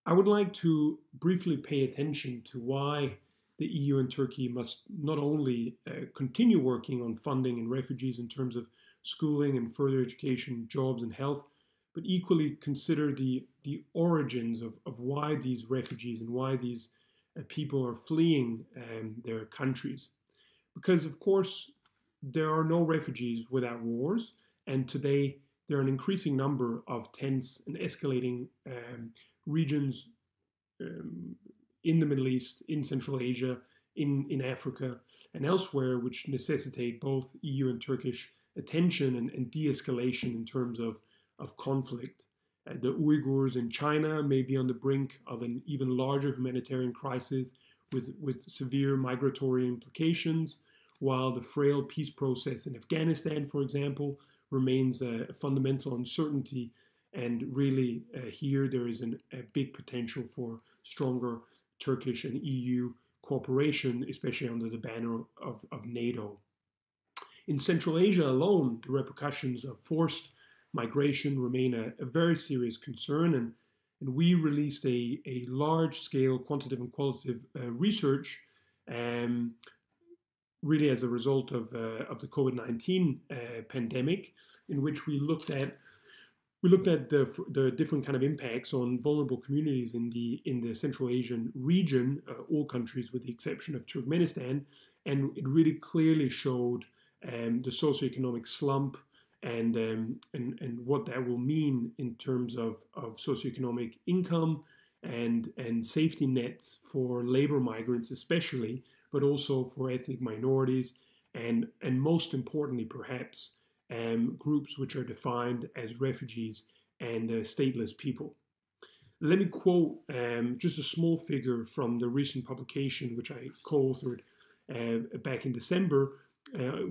I would like to briefly pay attention to why the EU and Turkey must not only continue working on funding and refugees in terms of schooling and further education, jobs and health, but equally consider the origins of why these refugees and why these people are fleeing their countries. Because, of course, there are no refugees without wars, and today there are an increasing number of tense and escalating regions in the Middle East, in Central Asia, in Africa, and elsewhere, which necessitate both EU and Turkish attention and de-escalation in terms of conflict. The Uyghurs in China may be on the brink of an even larger humanitarian crisis with severe migratory implications, while the frail peace process in Afghanistan, for example, remains a fundamental uncertainty. And really, here there is a big potential for stronger Turkish and EU cooperation, especially under the banner of NATO. In Central Asia alone, the repercussions of forced migration remain a very serious concern, and we released a large-scale quantitative and qualitative research really as a result of the COVID-19 pandemic, in which we looked at the different kind of impacts on vulnerable communities in the Central Asian region, all countries with the exception of Turkmenistan, and it really clearly showed the socioeconomic slump and what that will mean in terms of socioeconomic income and safety nets for labor migrants especially, but also for ethnic minorities and most importantly perhaps groups which are defined as refugees and stateless people. Let me quote just a small figure from the recent publication which I co-authored back in December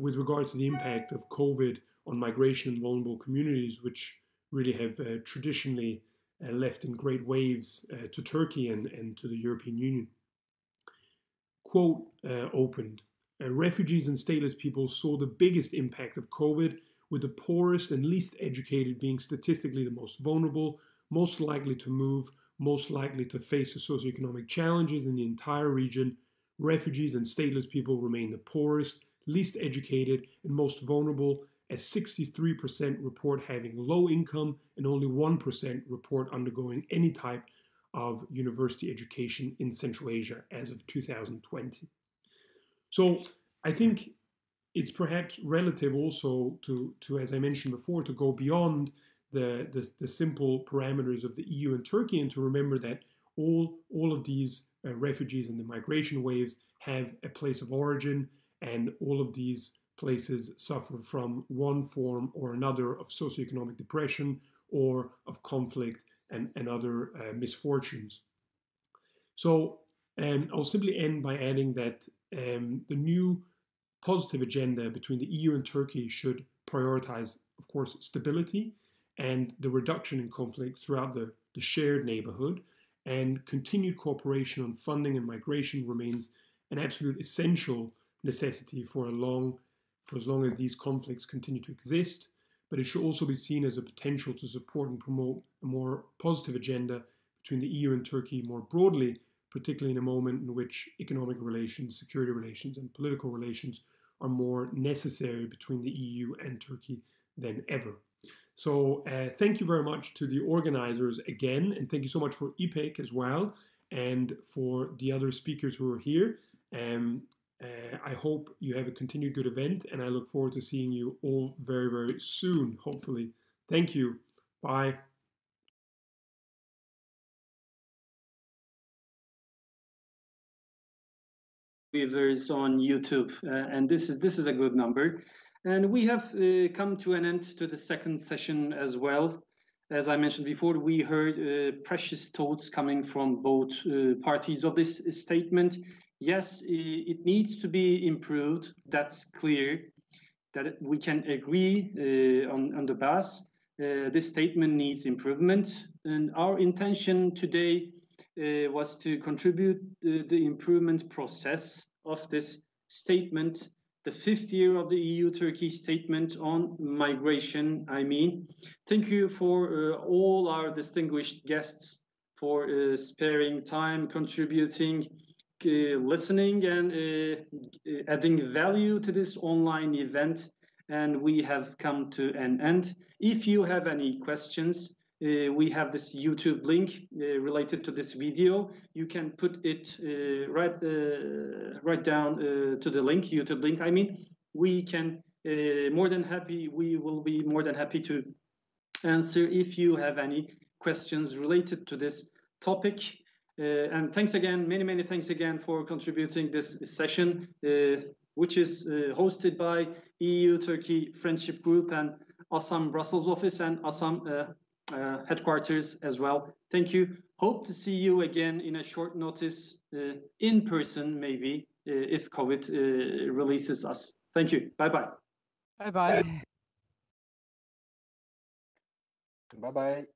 with regards to the impact of COVID on migration in vulnerable communities, which really have traditionally left in great waves to Turkey and to the European Union. Quote opened, refugees and stateless people saw the biggest impact of COVID, with the poorest and least educated being statistically the most vulnerable, most likely to move, most likely to face the socioeconomic challenges in the entire region. Refugees and stateless people remain the poorest, least educated, and most vulnerable, as 63% report having low income and only 1% report undergoing any type of university education in Central Asia as of 2020. So I think it's perhaps relative also to, as I mentioned before, to go beyond the simple parameters of the EU and Turkey, and to remember that all of these refugees and the migration waves have a place of origin, and all of these places suffer from one form or another of socioeconomic depression or of conflict and other misfortunes. So I'll simply end by adding that the new positive agenda between the EU and Turkey should prioritize, of course, stability and the reduction in conflict throughout the shared neighborhood, and continued cooperation on funding and migration remains an absolute essential necessity for a long for as long as these conflicts continue to exist, but it should also be seen as a potential to support and promote a more positive agenda between the EU and Turkey more broadly, particularly in a moment in which economic relations, security relations, and political relations are more necessary between the EU and Turkey than ever. So thank you very much to the organizers again, and thank you so much for İpek as well, and for the other speakers who are here. I hope you have a continued good event, and I look forward to seeing you all very, very soon, hopefully. Thank you. Bye. Viewers on YouTube, and this is a good number. And we have come to an end to the second session as well. As I mentioned before, we heard precious thoughts coming from both parties of this statement. Yes, it needs to be improved. That's clear. That we can agree on the base. This statement needs improvement, and our intention today was to contribute the improvement process of this statement, the 5th year of the EU-Turkey statement on migration, I mean. Thank you for all our distinguished guests for sparing time, contributing, listening, and adding value to this online event. And we have come to an end. If you have any questions, we have this YouTube link related to this video. You can put it right down to the link, YouTube link. I mean, we will be more than happy to answer if you have any questions related to this topic. And thanks again, many thanks again for contributing this session, which is hosted by EU-Turkey Friendship Group and ASAM Brussels office and ASAM headquarters as well. Thank you. Hope to see you again in a short notice, in person maybe, if COVID releases us. Thank you. Bye-bye. Bye-bye. Bye-bye.